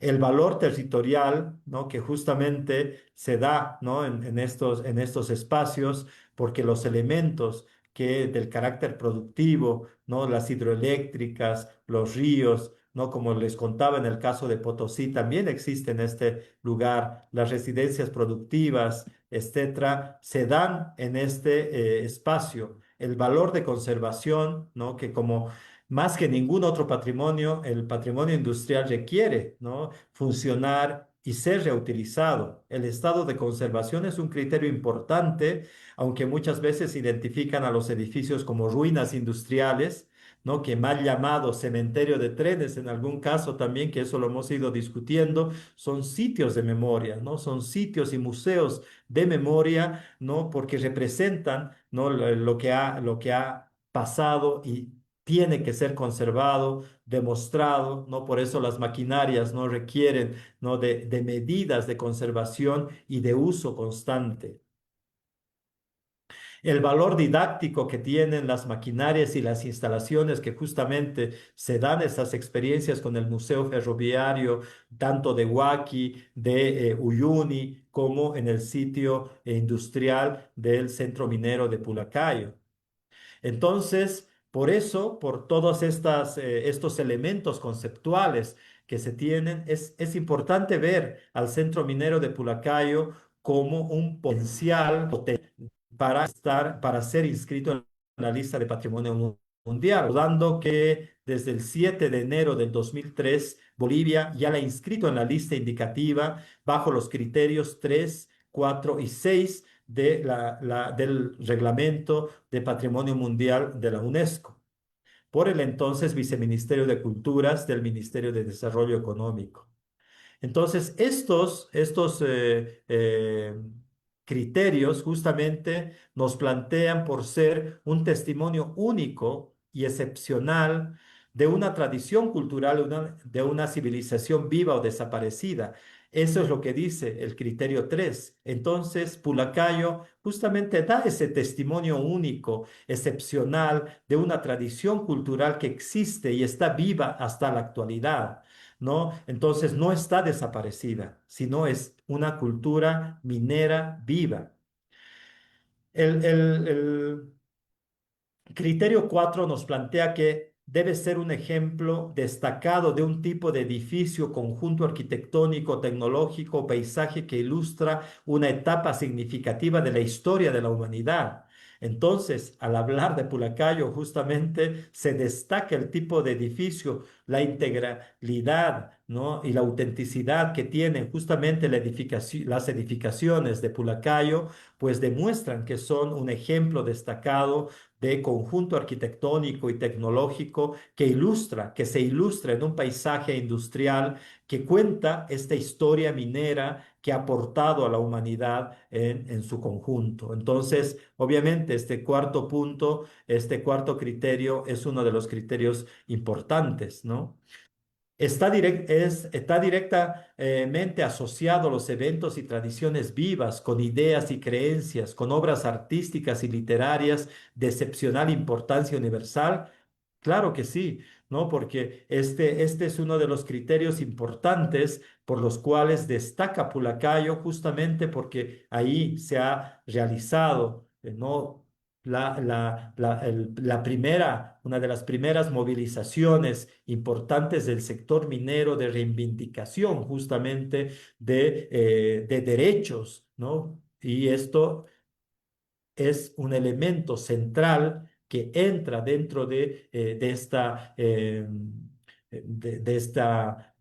El valor territorial, ¿no? Que justamente se da, ¿no? En estos espacios, porque los elementos del carácter productivo, ¿no? Las hidroeléctricas, los ríos, ¿no? Como les contaba en el caso de Potosí, también existe en este lugar, las residencias productivas, etcétera, se dan en este espacio. El valor de conservación, ¿no? Que como más que ningún otro patrimonio, el patrimonio industrial requiere, ¿no? Funcionar y ser reutilizado. El estado de conservación es un criterio importante, aunque muchas veces identifican a los edificios como ruinas industriales, ¿no? Que mal llamado cementerio de trenes, en algún caso también, que eso lo hemos ido discutiendo, son sitios de memoria, ¿no? Son sitios y museos de memoria, ¿no? Porque representan, ¿no? Lo que ha pasado y tiene que ser conservado, demostrado, ¿no? Por eso las maquinarias no requieren, ¿no? De medidas de conservación y de uso constante. El valor didáctico que tienen las maquinarias y las instalaciones que justamente se dan esas experiencias con el Museo Ferroviario, tanto de Huaki, de Uyuni, como en el sitio industrial del Centro Minero de Pulacayo. Entonces, por eso, por todos estos elementos conceptuales que se tienen, es importante ver al Centro Minero de Pulacayo como un potencial para ser inscrito en la lista de Patrimonio Mundial, dando que desde el 7 de enero del 2003 Bolivia ya la ha inscrito en la lista indicativa bajo los criterios 3, 4 y 6 del Reglamento de Patrimonio Mundial de la UNESCO, por el entonces Viceministerio de Culturas del Ministerio de Desarrollo Económico. Entonces, estos criterios justamente nos plantean por ser un testimonio único y excepcional de una tradición cultural, de una civilización viva o desaparecida. Eso es lo que dice el criterio 3. Entonces, Pulacayo justamente da ese testimonio único, excepcional, de una tradición cultural que existe y está viva hasta la actualidad. ¿No? Entonces no está desaparecida, sino es una cultura minera viva. El criterio 4 nos plantea que debe ser un ejemplo destacado de un tipo de edificio, conjunto arquitectónico, tecnológico, paisaje que ilustra una etapa significativa de la historia de la humanidad. Entonces, al hablar de Pulacayo, justamente se destaca el tipo de edificio, la integralidad, ¿no? Y la autenticidad que tienen justamente las edificaciones de Pulacayo, pues demuestran que son un ejemplo destacado de conjunto arquitectónico y tecnológico que se ilustra en un paisaje industrial que cuenta esta historia minera que ha aportado a la humanidad en su conjunto. Entonces, obviamente, este cuarto punto, este cuarto criterio es uno de los criterios importantes, ¿no? Está directamente asociado a los eventos y tradiciones vivas, con ideas y creencias, con obras artísticas y literarias de excepcional importancia universal. Claro que sí, ¿no? Porque este es uno de los criterios importantes por los cuales destaca Pulacayo, justamente porque ahí se ha realizado, ¿no? Una de las primeras movilizaciones importantes del sector minero de reivindicación justamente de derechos, ¿no? Y esto es un elemento central que entra dentro de esta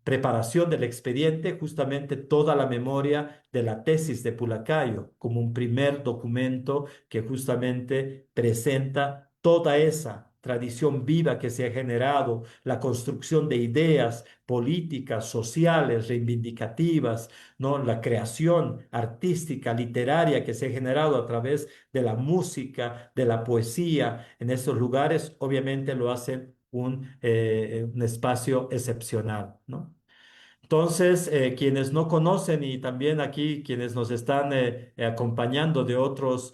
preparación del expediente, justamente toda la memoria de la tesis de Pulacayo, como un primer documento que justamente presenta toda esa tradición viva que se ha generado, la construcción de ideas políticas, sociales, reivindicativas, ¿no? La creación artística, literaria que se ha generado a través de la música, de la poesía en esos lugares, obviamente lo hace un espacio excepcional, ¿no? Entonces, quienes no conocen y también aquí quienes nos están acompañando de otros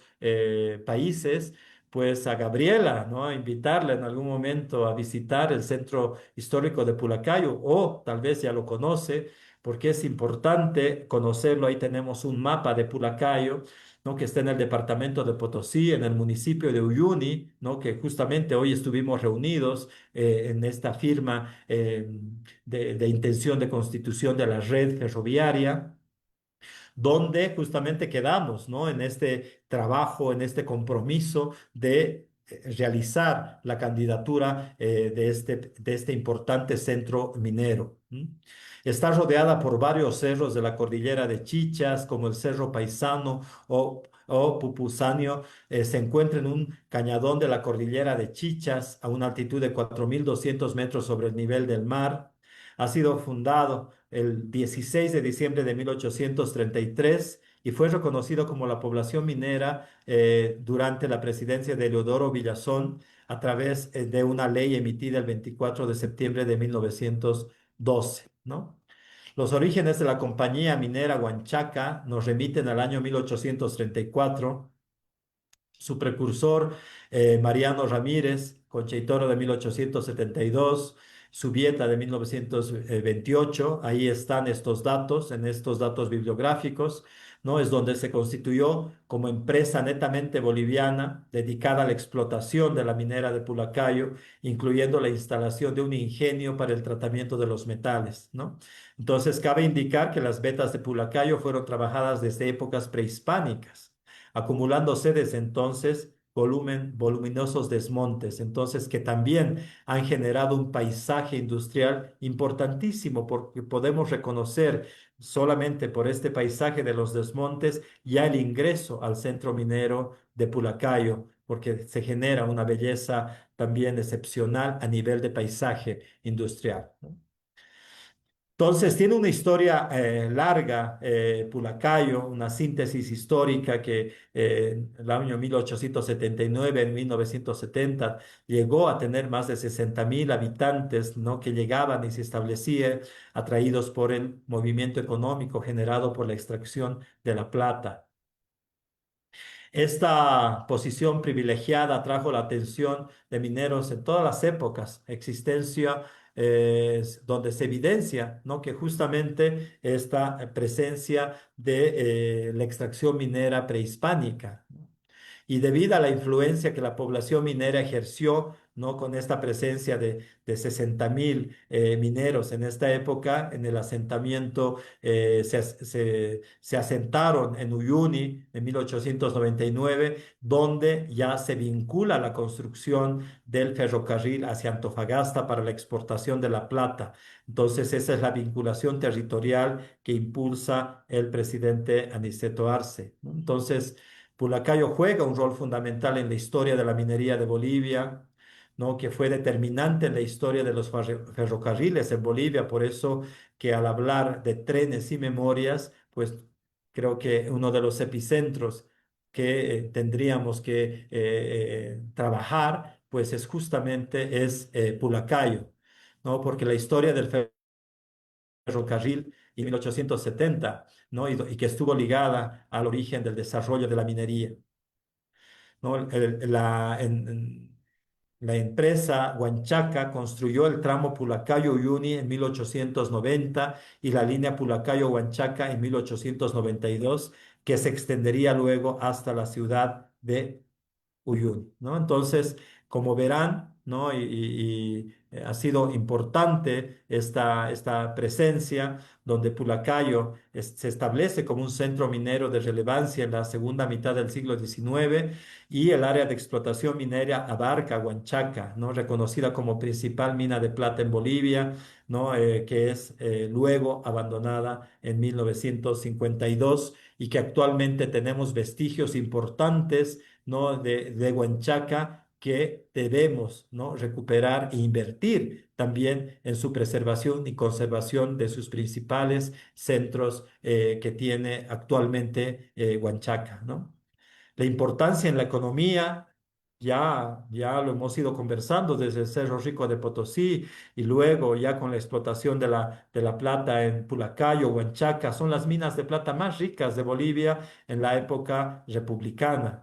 países, pues a Gabriela, ¿no? A invitarla en algún momento a visitar el Centro Histórico de Pulacayo o tal vez ya lo conoce, porque es importante conocerlo. Ahí tenemos un mapa de Pulacayo, ¿no? Que está en el departamento de Potosí, en el municipio de Uyuni, ¿no? Que justamente hoy estuvimos reunidos en esta firma. De intención de constitución de la red ferroviaria, donde justamente quedamos, ¿no? En este trabajo, en este compromiso de realizar la candidatura de este importante centro minero. ¿M? Está rodeada por varios cerros de la cordillera de Chichas, como el Cerro Paisano o o Pupusanio se encuentra en un cañadón de la cordillera de Chichas a una altitud de 4.200 metros sobre el nivel del mar. Ha sido fundado el 16 de diciembre de 1833 y fue reconocido como la población minera durante la presidencia de Eleodoro Villazón a través de una ley emitida el 24 de septiembre de 1912, ¿no? Los orígenes de la compañía minera Huanchaca nos remiten al año 1834. Su precursor, Mariano Ramírez, Concheitoro de 1872, Subieta de 1928, ahí están estos datos, en estos datos bibliográficos, ¿no? Es donde se constituyó como empresa netamente boliviana dedicada a la explotación de la minera de Pulacayo, incluyendo la instalación de un ingenio para el tratamiento de los metales, ¿no? Entonces, cabe indicar que las vetas de Pulacayo fueron trabajadas desde épocas prehispánicas acumulándose desde entonces voluminosos desmontes, entonces que también han generado un paisaje industrial importantísimo porque podemos reconocer solamente por este paisaje de los desmontes ya el ingreso al centro minero de Pulacayo, porque se genera una belleza también excepcional a nivel de paisaje industrial, ¿no? Entonces, tiene una historia larga, Pulacayo, una síntesis histórica que en el año 1879, en 1970, llegó a tener más de 60.000 habitantes, ¿no? Que llegaban y se establecían atraídos por el movimiento económico generado por la extracción de la plata. Esta posición privilegiada atrajo la atención de mineros en todas las épocas, existencia donde se evidencia, ¿no? Que justamente esta presencia de la extracción minera prehispánica, ¿no? Y debido a la influencia que la población minera ejerció, ¿no? Con esta presencia de 60.000 mineros en esta época, en el asentamiento se asentaron en Uyuni en 1899, donde ya se vincula la construcción del ferrocarril hacia Antofagasta para la exportación de la plata. Entonces, esa es la vinculación territorial que impulsa el presidente Aniceto Arce, ¿no? Entonces, Pulacayo juega un rol fundamental en la historia de la minería de Bolivia, ¿no? Que fue determinante en la historia de los ferrocarriles en Bolivia, por eso que al hablar de trenes y memorias, pues creo que uno de los epicentros que tendríamos que trabajar, pues es justamente Pulacayo, ¿no? Porque la historia del ferrocarril y 1870, ¿no? Y que estuvo ligada al origen del desarrollo de la minería, ¿no? La empresa Huanchaca construyó el tramo Pulacayo-Uyuni en 1890 y la línea Pulacayo-Huanchaca en 1892, que se extendería luego hasta la ciudad de Uyuni, ¿no? Entonces, como verán, ¿no? Ha sido importante esta presencia donde Pulacayo se establece como un centro minero de relevancia en la segunda mitad del siglo XIX y el área de explotación minera abarca Huanchaca, ¿no? Reconocida como principal mina de plata en Bolivia, ¿no? Que es luego abandonada en 1952 y que actualmente tenemos vestigios importantes, ¿no? De Huanchaca que debemos, ¿no? Recuperar e invertir también en su preservación y conservación de sus principales centros que tiene actualmente Huanchaca, ¿no? La importancia en la economía, ya lo hemos ido conversando desde el Cerro Rico de Potosí y luego ya con la explotación de la plata en Pulacayo, Huanchaca, son las minas de plata más ricas de Bolivia en la época republicana.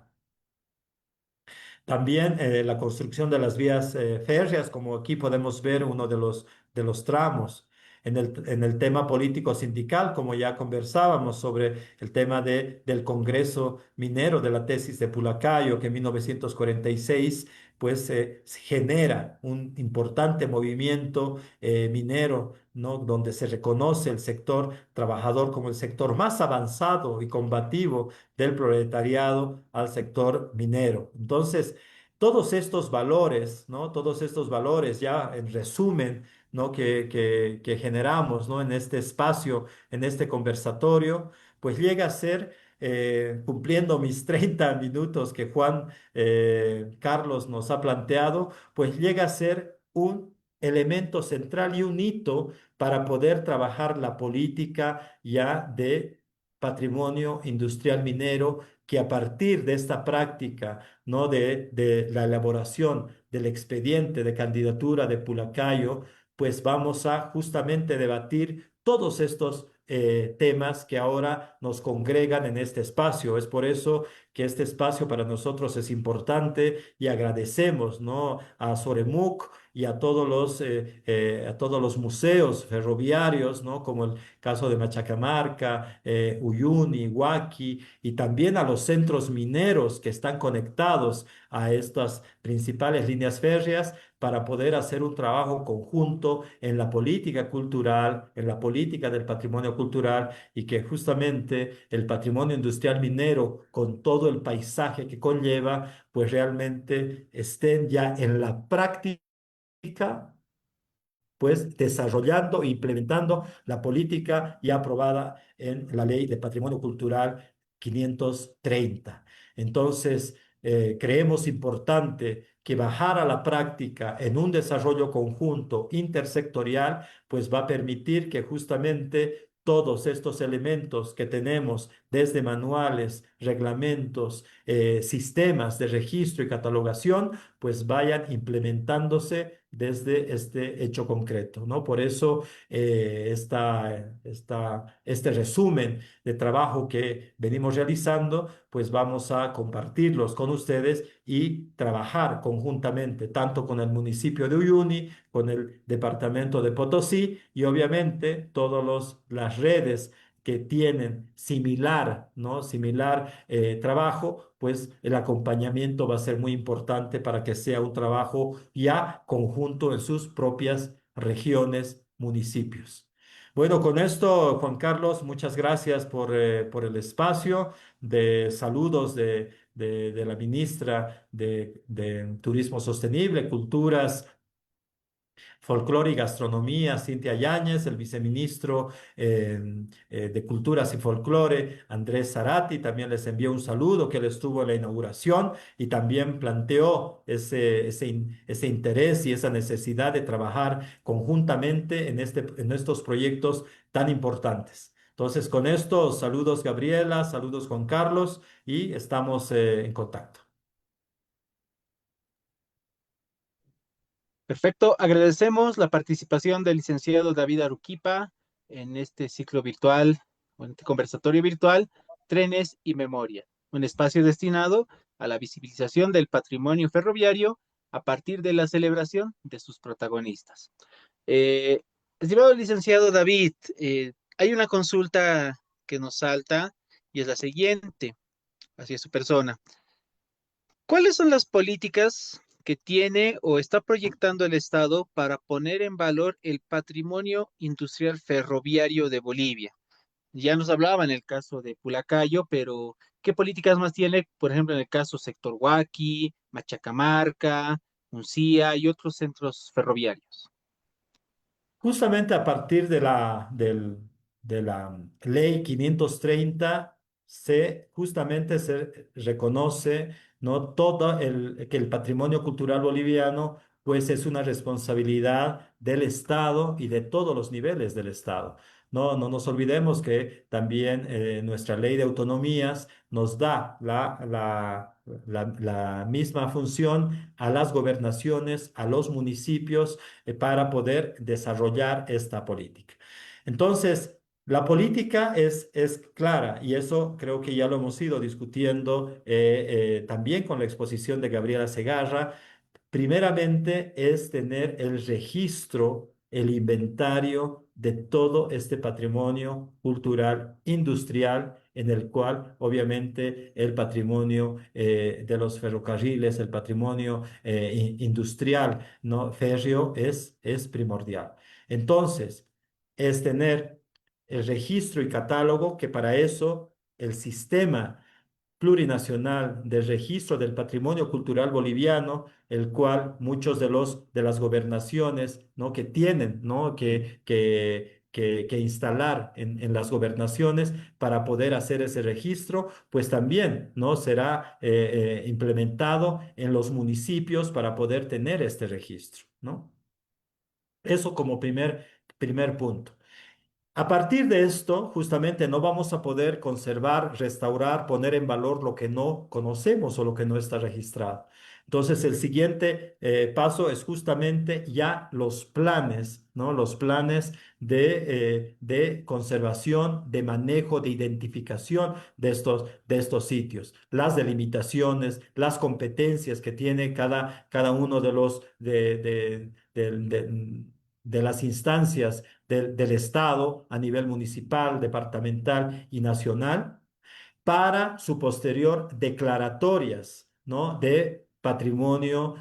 También la construcción de las vías férreas, como aquí podemos ver uno de los tramos. En el tema político sindical, como ya conversábamos sobre el tema del Congreso Minero de la tesis de Pulacayo, que en 1946 pues se genera un importante movimiento minero, ¿no? Donde se reconoce el sector trabajador como el sector más avanzado y combativo del proletariado al sector minero. Entonces, todos estos valores, ¿no? Todos estos valores ya en resumen, ¿no? Que generamos, ¿no? En este espacio, en este conversatorio, pues llega a ser cumpliendo mis 30 minutos que Juan Carlos nos ha planteado, pues llega a ser un elemento central y un hito para poder trabajar la política ya de patrimonio industrial minero, que a partir de esta práctica, ¿no? De la elaboración del expediente de candidatura de Pulacayo, pues vamos a justamente debatir todos estos temas que ahora nos congregan en este espacio. Es por eso que este espacio para nosotros es importante y agradecemos, ¿no? A Soremuc y a todos los museos ferroviarios, ¿no? Como el caso de Machacamarca, Uyuni, Huaki, y también a los centros mineros que están conectados a estas principales líneas férreas para poder hacer un trabajo conjunto en la política cultural, en la política del patrimonio cultural, y que justamente el patrimonio industrial minero, con todo el paisaje que conlleva, pues realmente estén ya en la práctica, pues desarrollando e implementando la política ya aprobada en la Ley de Patrimonio Cultural 530. Entonces, creemos importante que bajar a la práctica en un desarrollo conjunto intersectorial, pues va a permitir que justamente todos estos elementos que tenemos desde manuales, reglamentos, sistemas de registro y catalogación, pues vayan implementándose desde este hecho concreto, ¿no? Por eso este resumen de trabajo que venimos realizando, pues vamos a compartirlos con ustedes y trabajar conjuntamente, tanto con el municipio de Uyuni, con el departamento de Potosí y obviamente todas las redes que tienen similar, ¿no? Similar trabajo, pues el acompañamiento va a ser muy importante para que sea un trabajo ya conjunto en sus propias regiones, municipios. Bueno, con esto, Juan Carlos, muchas gracias por el espacio de saludos de la ministra de Turismo Sostenible, Culturas, Folclore y Gastronomía, Cintia Yáñez, el viceministro de Culturas y Folclore, Andrés Zarati, también les envió un saludo, que él estuvo en la inauguración y también planteó ese interés y esa necesidad de trabajar conjuntamente en estos proyectos tan importantes. Entonces, con esto, saludos Gabriela, saludos Juan Carlos y estamos en contacto. Perfecto. Agradecemos la participación del licenciado David Aruquipa en este ciclo virtual, o en este conversatorio virtual, Trenes y Memoria, un espacio destinado a la visibilización del patrimonio ferroviario a partir de la celebración de sus protagonistas. Eh, Estimado licenciado David, hay una consulta que nos salta y es la siguiente hacia su persona. ¿Cuáles son las políticas que tiene o está proyectando el Estado para poner en valor el patrimonio industrial ferroviario de Bolivia? Ya nos hablaba en el caso de Pulacayo, pero ¿qué políticas más tiene, por ejemplo, en el caso sector Huaki, Machacamarca, Uncía y otros centros ferroviarios? Justamente a partir de la ley 530 justamente se reconoce, ¿no? Que el patrimonio cultural boliviano pues es una responsabilidad del Estado y de todos los niveles del Estado. No nos olvidemos que también nuestra ley de autonomías nos da la misma función a las gobernaciones, a los municipios, para poder desarrollar esta política. Entonces, la política es clara y eso creo que ya lo hemos ido discutiendo también con la exposición de Gabriela Segarra. Primeramente es tener el registro, el inventario de todo este patrimonio cultural industrial, en el cual obviamente el patrimonio de los ferrocarriles, el patrimonio industrial, ¿no? Férreo es primordial. Entonces, es tener el registro y catálogo, que para eso el sistema plurinacional de registro del patrimonio cultural boliviano, el cual muchos de las gobernaciones, ¿no? Que tienen, ¿no? que instalar en las gobernaciones para poder hacer ese registro, pues también, ¿no? Será implementado en los municipios para poder tener este registro, ¿no? Eso como primer punto. A partir de esto, justamente no vamos a poder conservar, restaurar, poner en valor lo que no conocemos o lo que no está registrado. Entonces, el siguiente paso es justamente ya los planes, ¿no? Los planes de conservación, de manejo, de identificación de estos sitios, las delimitaciones, las competencias que tiene cada uno de los de las instancias del Estado a nivel municipal, departamental y nacional para su posterior declaratorias, ¿no? De patrimonio,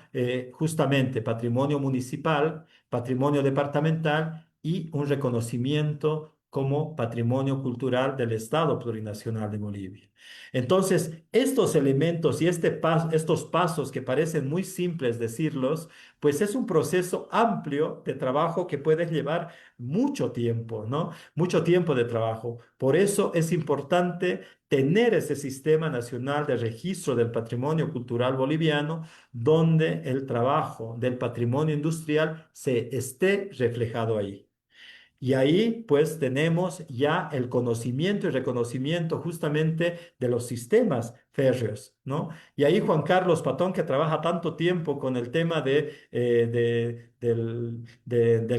justamente patrimonio municipal, patrimonio departamental y un reconocimiento como patrimonio cultural del Estado Plurinacional de Bolivia. Entonces, estos elementos y estos pasos que parecen muy simples decirlos, pues es un proceso amplio de trabajo que puede llevar mucho tiempo, ¿no? Mucho tiempo de trabajo. Por eso es importante tener ese sistema nacional de registro del patrimonio cultural boliviano, donde el trabajo del patrimonio industrial se esté reflejado ahí. Y ahí pues tenemos ya el conocimiento y reconocimiento justamente de los sistemas férreos, ¿no? Y ahí Juan Carlos Patón, que trabaja tanto tiempo con el tema del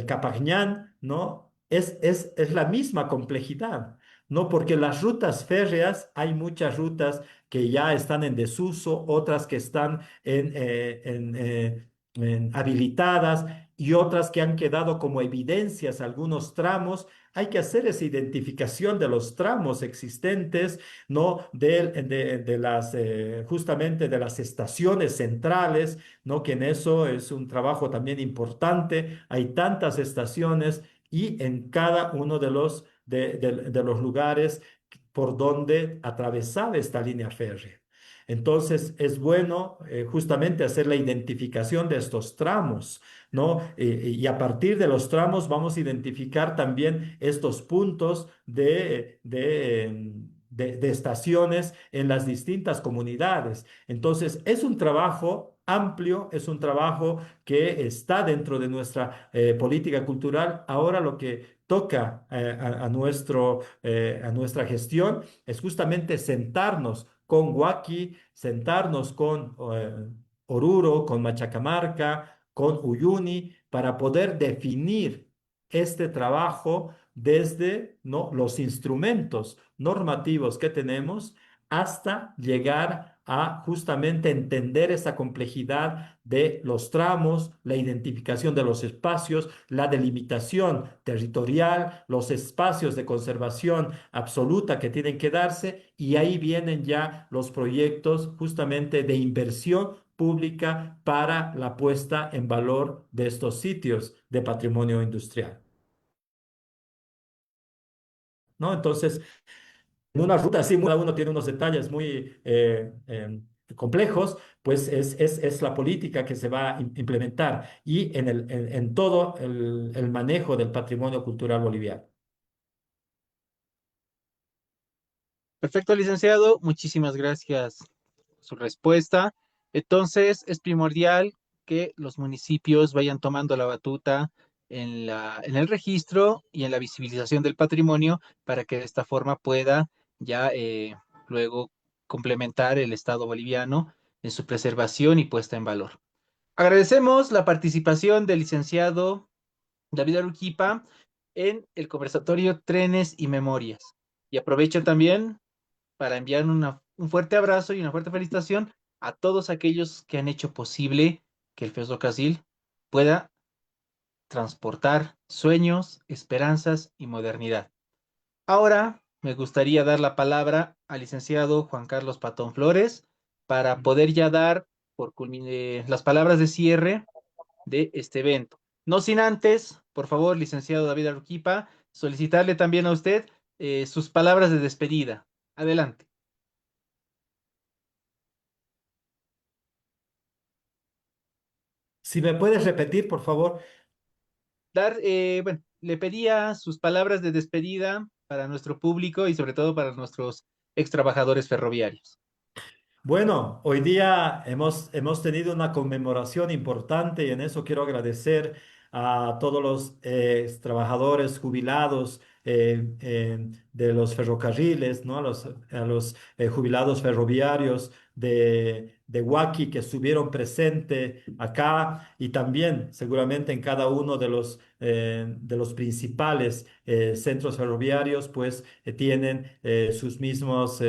Capañán, ¿no? Es la misma complejidad, ¿no? Porque las rutas férreas, hay muchas rutas que ya están en desuso, otras que están habilitadas y otras que han quedado como evidencias algunos tramos. Hay que hacer esa identificación de los tramos existentes, ¿no? Justamente de las estaciones centrales, ¿no? Que en eso es un trabajo también importante. Hay tantas estaciones y en cada uno de los lugares por donde atravesaba esta línea férrea. Entonces, es bueno justamente hacer la identificación de estos tramos, ¿no? Y a partir de los tramos vamos a identificar también estos puntos de estaciones en las distintas comunidades. Entonces, es un trabajo amplio, es un trabajo que está dentro de nuestra política cultural. Ahora lo que toca a nuestra gestión es justamente sentarnos con Huaki, sentarnos con Oruro, con Machacamarca, con Uyuni, para poder definir este trabajo desde, ¿no? los instrumentos normativos que tenemos hasta llegar a justamente entender esa complejidad de los tramos, la identificación de los espacios, la delimitación territorial, los espacios de conservación absoluta que tienen que darse, y ahí vienen ya los proyectos justamente de inversión pública para la puesta en valor de estos sitios de patrimonio industrial, ¿no? Entonces, en una ruta así, cada uno tiene unos detalles muy complejos, pues es la política que se va a implementar y en todo el manejo del patrimonio cultural boliviano. Perfecto, licenciado. Muchísimas gracias por su respuesta. Entonces, es primordial que los municipios vayan tomando la batuta en el registro y en la visibilización del patrimonio para que de esta forma pueda ya luego complementar el Estado boliviano en su preservación y puesta en valor. Agradecemos la participación del licenciado David Aruquipa en el conversatorio Trenes y Memorias. Y aprovecho también para enviar un fuerte abrazo y una fuerte felicitación a todos aquellos que han hecho posible que el Ferrocarril pueda transportar sueños, esperanzas y modernidad. Ahora me gustaría dar la palabra al licenciado Juan Carlos Patón Flores para poder ya dar las palabras de cierre de este evento. No sin antes, por favor, licenciado David Aruquipa, solicitarle también a usted sus palabras de despedida. Adelante. Si me puedes repetir, por favor. Bueno, le pedía sus palabras de despedida para nuestro público y sobre todo para nuestros ex trabajadores ferroviarios. Bueno, hoy día hemos tenido una conmemoración importante y en eso quiero agradecer a todos los trabajadores jubilados de los ferrocarriles, ¿no? A los jubilados ferroviarios de Huaki que estuvieron presentes acá y también seguramente en cada uno de los principales centros ferroviarios, pues tienen sus mismos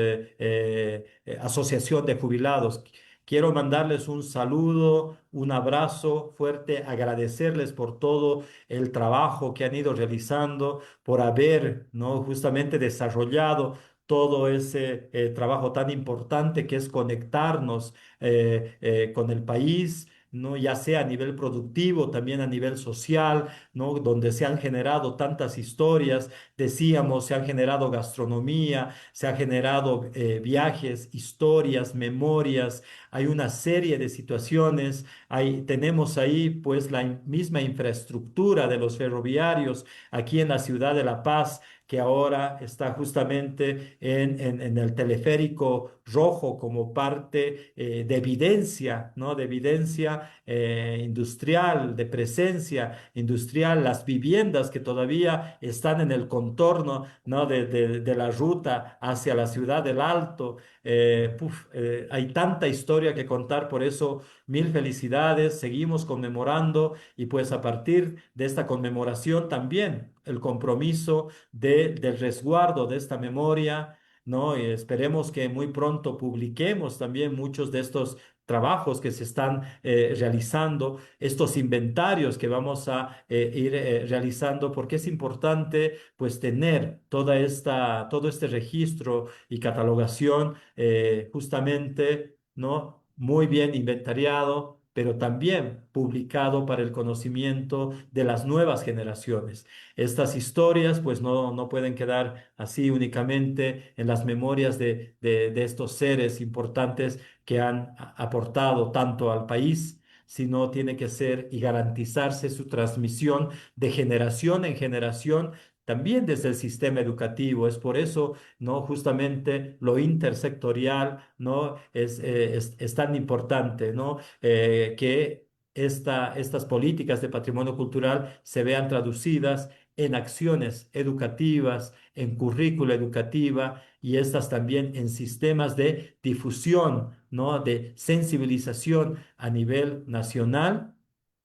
asociación de jubilados. Quiero mandarles un saludo, un abrazo fuerte, agradecerles por todo el trabajo que han ido realizando, por haber, ¿no? justamente desarrollado todo ese trabajo tan importante que es conectarnos con el país, ¿no? Ya sea a nivel productivo, también a nivel social, ¿no? Donde se han generado tantas historias, decíamos, se han generado gastronomía, se han generado viajes, historias, memorias, hay una serie de situaciones, tenemos ahí pues la misma infraestructura de los ferroviarios aquí en la ciudad de La Paz, que ahora está justamente en el teleférico rojo como parte de evidencia, ¿no? De evidencia industrial, de presencia industrial, las viviendas que todavía están en el contorno, ¿no? de la ruta hacia la ciudad del Alto. Hay tanta historia que contar, por eso mil felicidades, seguimos conmemorando y pues a partir de esta conmemoración también el compromiso del resguardo de esta memoria, ¿no? Y esperemos que muy pronto publiquemos también muchos de estos trabajos que se están realizando, estos inventarios que vamos a ir realizando, porque es importante pues tener todo este registro y catalogación justamente, ¿no? Muy bien inventariado, pero también publicado para el conocimiento de las nuevas generaciones. Estas historias pues no pueden quedar así únicamente en las memorias de estos seres importantes que han aportado tanto al país, sino tiene que ser y garantizarse su transmisión de generación en generación, también desde el sistema educativo. Es por eso, ¿no? Justamente lo intersectorial, ¿no? Es tan importante, ¿no? Que estas políticas de patrimonio cultural se vean traducidas en acciones educativas, en currícula educativa y estas también en sistemas de difusión, ¿no? De sensibilización a nivel nacional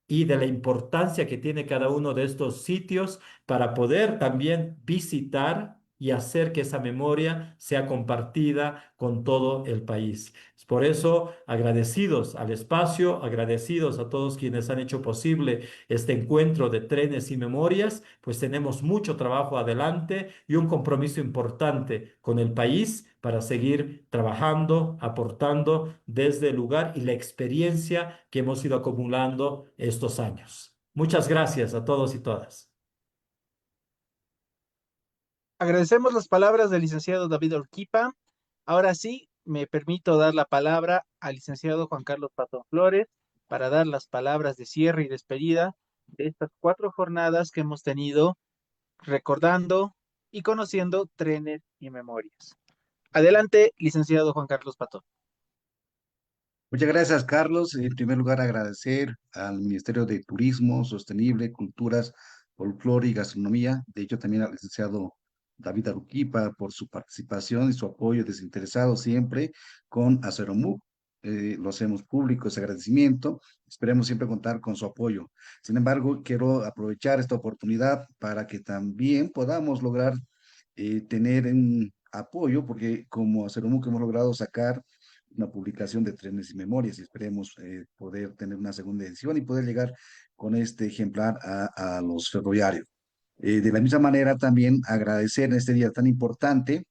y de la importancia que tiene cada uno de estos sitios para poder también visitar y hacer que esa memoria sea compartida con todo el país. Por eso, agradecidos al espacio, agradecidos a todos quienes han hecho posible este encuentro de trenes y memorias, pues tenemos mucho trabajo adelante y un compromiso importante con el país para seguir trabajando, aportando desde el lugar y la experiencia que hemos ido acumulando estos años. Muchas gracias a todos y todas. Agradecemos las palabras del licenciado David Orquipa. Ahora sí, me permito dar la palabra al licenciado Juan Carlos Pato Flores para dar las palabras de cierre y despedida de estas 4 jornadas que hemos tenido recordando y conociendo trenes y memorias. Adelante, licenciado Juan Carlos Pato. Muchas gracias, Carlos. En primer lugar, agradecer al Ministerio de Turismo, Sostenible, Culturas, Folclore y Gastronomía, de hecho también al licenciado David Aruquipa por su participación y su apoyo desinteresado siempre con Aceromú. Lo hacemos público ese agradecimiento. Esperemos siempre contar con su apoyo. Sin embargo, quiero aprovechar esta oportunidad para que también podamos lograr tener un apoyo, porque como Aceromú que hemos logrado sacar una publicación de Trenes y Memorias y esperemos poder tener una segunda edición y poder llegar con este ejemplar a los ferroviarios. De la misma manera, también agradecer en este día tan importante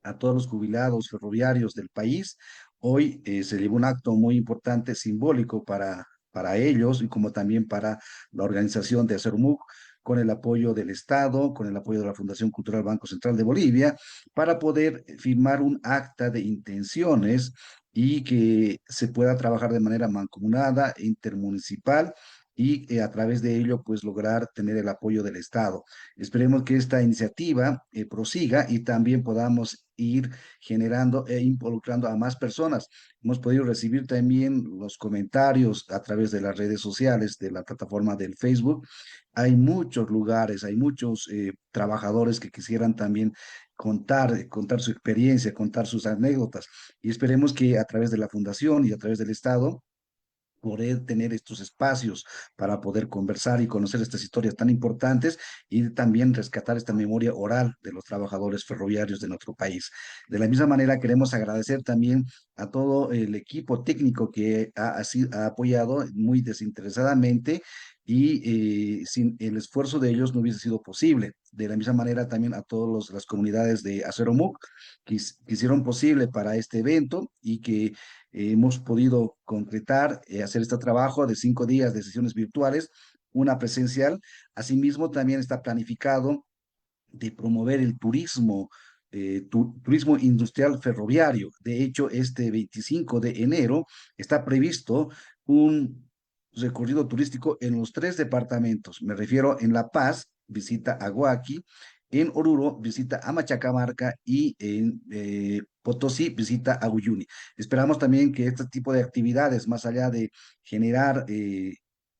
a todos los jubilados ferroviarios del país. Hoy se llevó un acto muy importante, simbólico para ellos y como también para la organización de ACERMUC, con el apoyo del Estado, con el apoyo de la Fundación Cultural Banco Central de Bolivia, para poder firmar un acta de intenciones y que se pueda trabajar de manera mancomunada, intermunicipal y a través de ello pues lograr tener el apoyo del Estado. Esperemos que esta iniciativa prosiga y también podamos ir generando e involucrando a más personas. Hemos podido recibir también los comentarios a través de las redes sociales, de la plataforma del Facebook. Hay muchos lugares, hay muchos trabajadores que quisieran también contar su experiencia, contar sus anécdotas. Y esperemos que a través de la Fundación y a través del Estado poder tener estos espacios para poder conversar y conocer estas historias tan importantes y también rescatar esta memoria oral de los trabajadores ferroviarios de nuestro país. De la misma manera, queremos agradecer también a todo el equipo técnico que ha apoyado muy desinteresadamente y sin el esfuerzo de ellos no hubiese sido posible. De la misma manera, también a todas las comunidades de Aceromuk que hicieron posible para este evento y que hemos podido concretar, hacer este trabajo de 5 días de sesiones virtuales, una presencial. Asimismo, también está planificado de promover el turismo, turismo industrial ferroviario. De hecho, este 25 de enero está previsto un recorrido turístico en los 3 departamentos. Me refiero en La Paz, visita a Huaki, en Oruro, visita a Machacamarca y en Potosí, visita a Uyuni. Esperamos también que este tipo de actividades, más allá de generar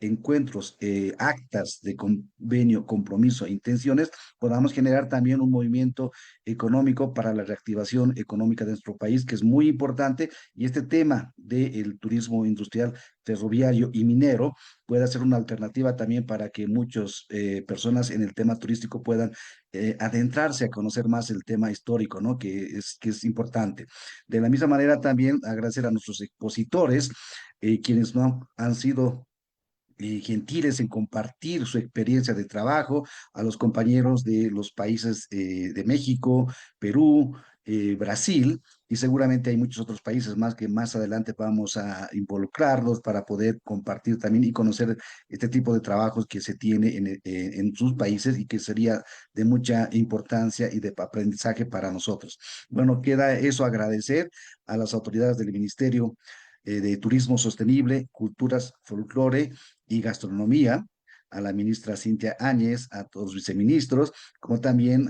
encuentros, actas de convenio, compromiso e intenciones, podamos generar también un movimiento económico para la reactivación económica de nuestro país, que es muy importante, y este tema del turismo industrial, ferroviario y minero pueda ser una alternativa también para que muchas personas en el tema turístico puedan adentrarse a conocer más el tema histórico, ¿no? Que es importante. De la misma manera, también agradecer a nuestros expositores, quienes no han sido gentiles en compartir su experiencia de trabajo, a los compañeros de los países de México, Perú, Brasil, y seguramente hay muchos otros países más que más adelante vamos a involucrarlos para poder compartir también y conocer este tipo de trabajos que se tiene en sus países y que sería de mucha importancia y de aprendizaje para nosotros. Bueno, queda eso agradecer a las autoridades del Ministerio de Turismo Sostenible, Culturas, Folclore y Gastronomía, a la ministra Cintia Áñez, a todos los viceministros, como también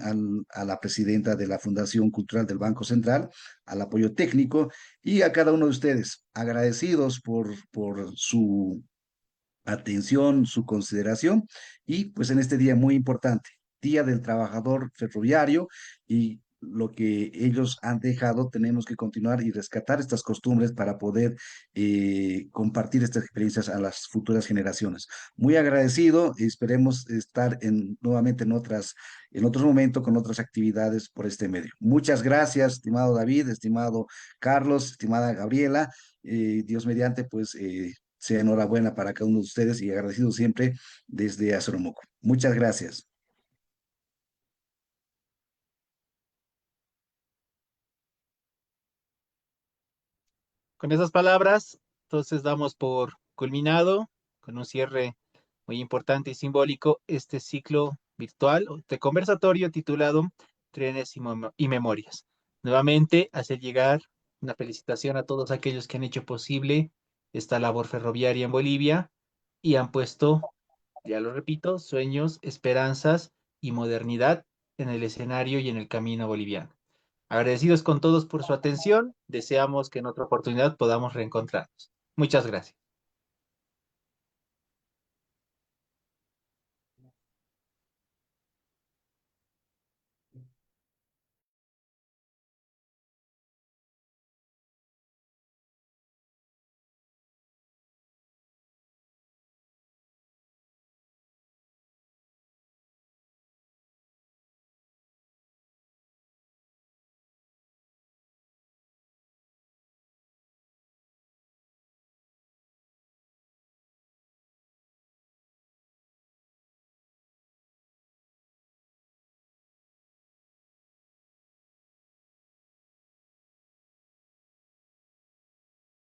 a la presidenta de la Fundación Cultural del Banco Central, al apoyo técnico y a cada uno de ustedes, agradecidos por su atención, su consideración y pues en este día muy importante, Día del Trabajador Ferroviario y lo que ellos han dejado, tenemos que continuar y rescatar estas costumbres para poder compartir estas experiencias a las futuras generaciones. Muy agradecido, esperemos estar nuevamente en otros momentos con otras actividades por este medio. Muchas gracias, estimado David, estimado Carlos, estimada Gabriela. Dios mediante, pues sea enhorabuena para cada uno de ustedes y agradecido siempre desde Azoromoco. Muchas gracias. Con esas palabras, entonces damos por culminado, con un cierre muy importante y simbólico, este ciclo virtual de conversatorio titulado Trenes y Memorias. Nuevamente, hacer llegar una felicitación a todos aquellos que han hecho posible esta labor ferroviaria en Bolivia y han puesto, ya lo repito, sueños, esperanzas y modernidad en el escenario y en el camino boliviano. Agradecidos con todos por su atención. Deseamos que en otra oportunidad podamos reencontrarnos. Muchas gracias.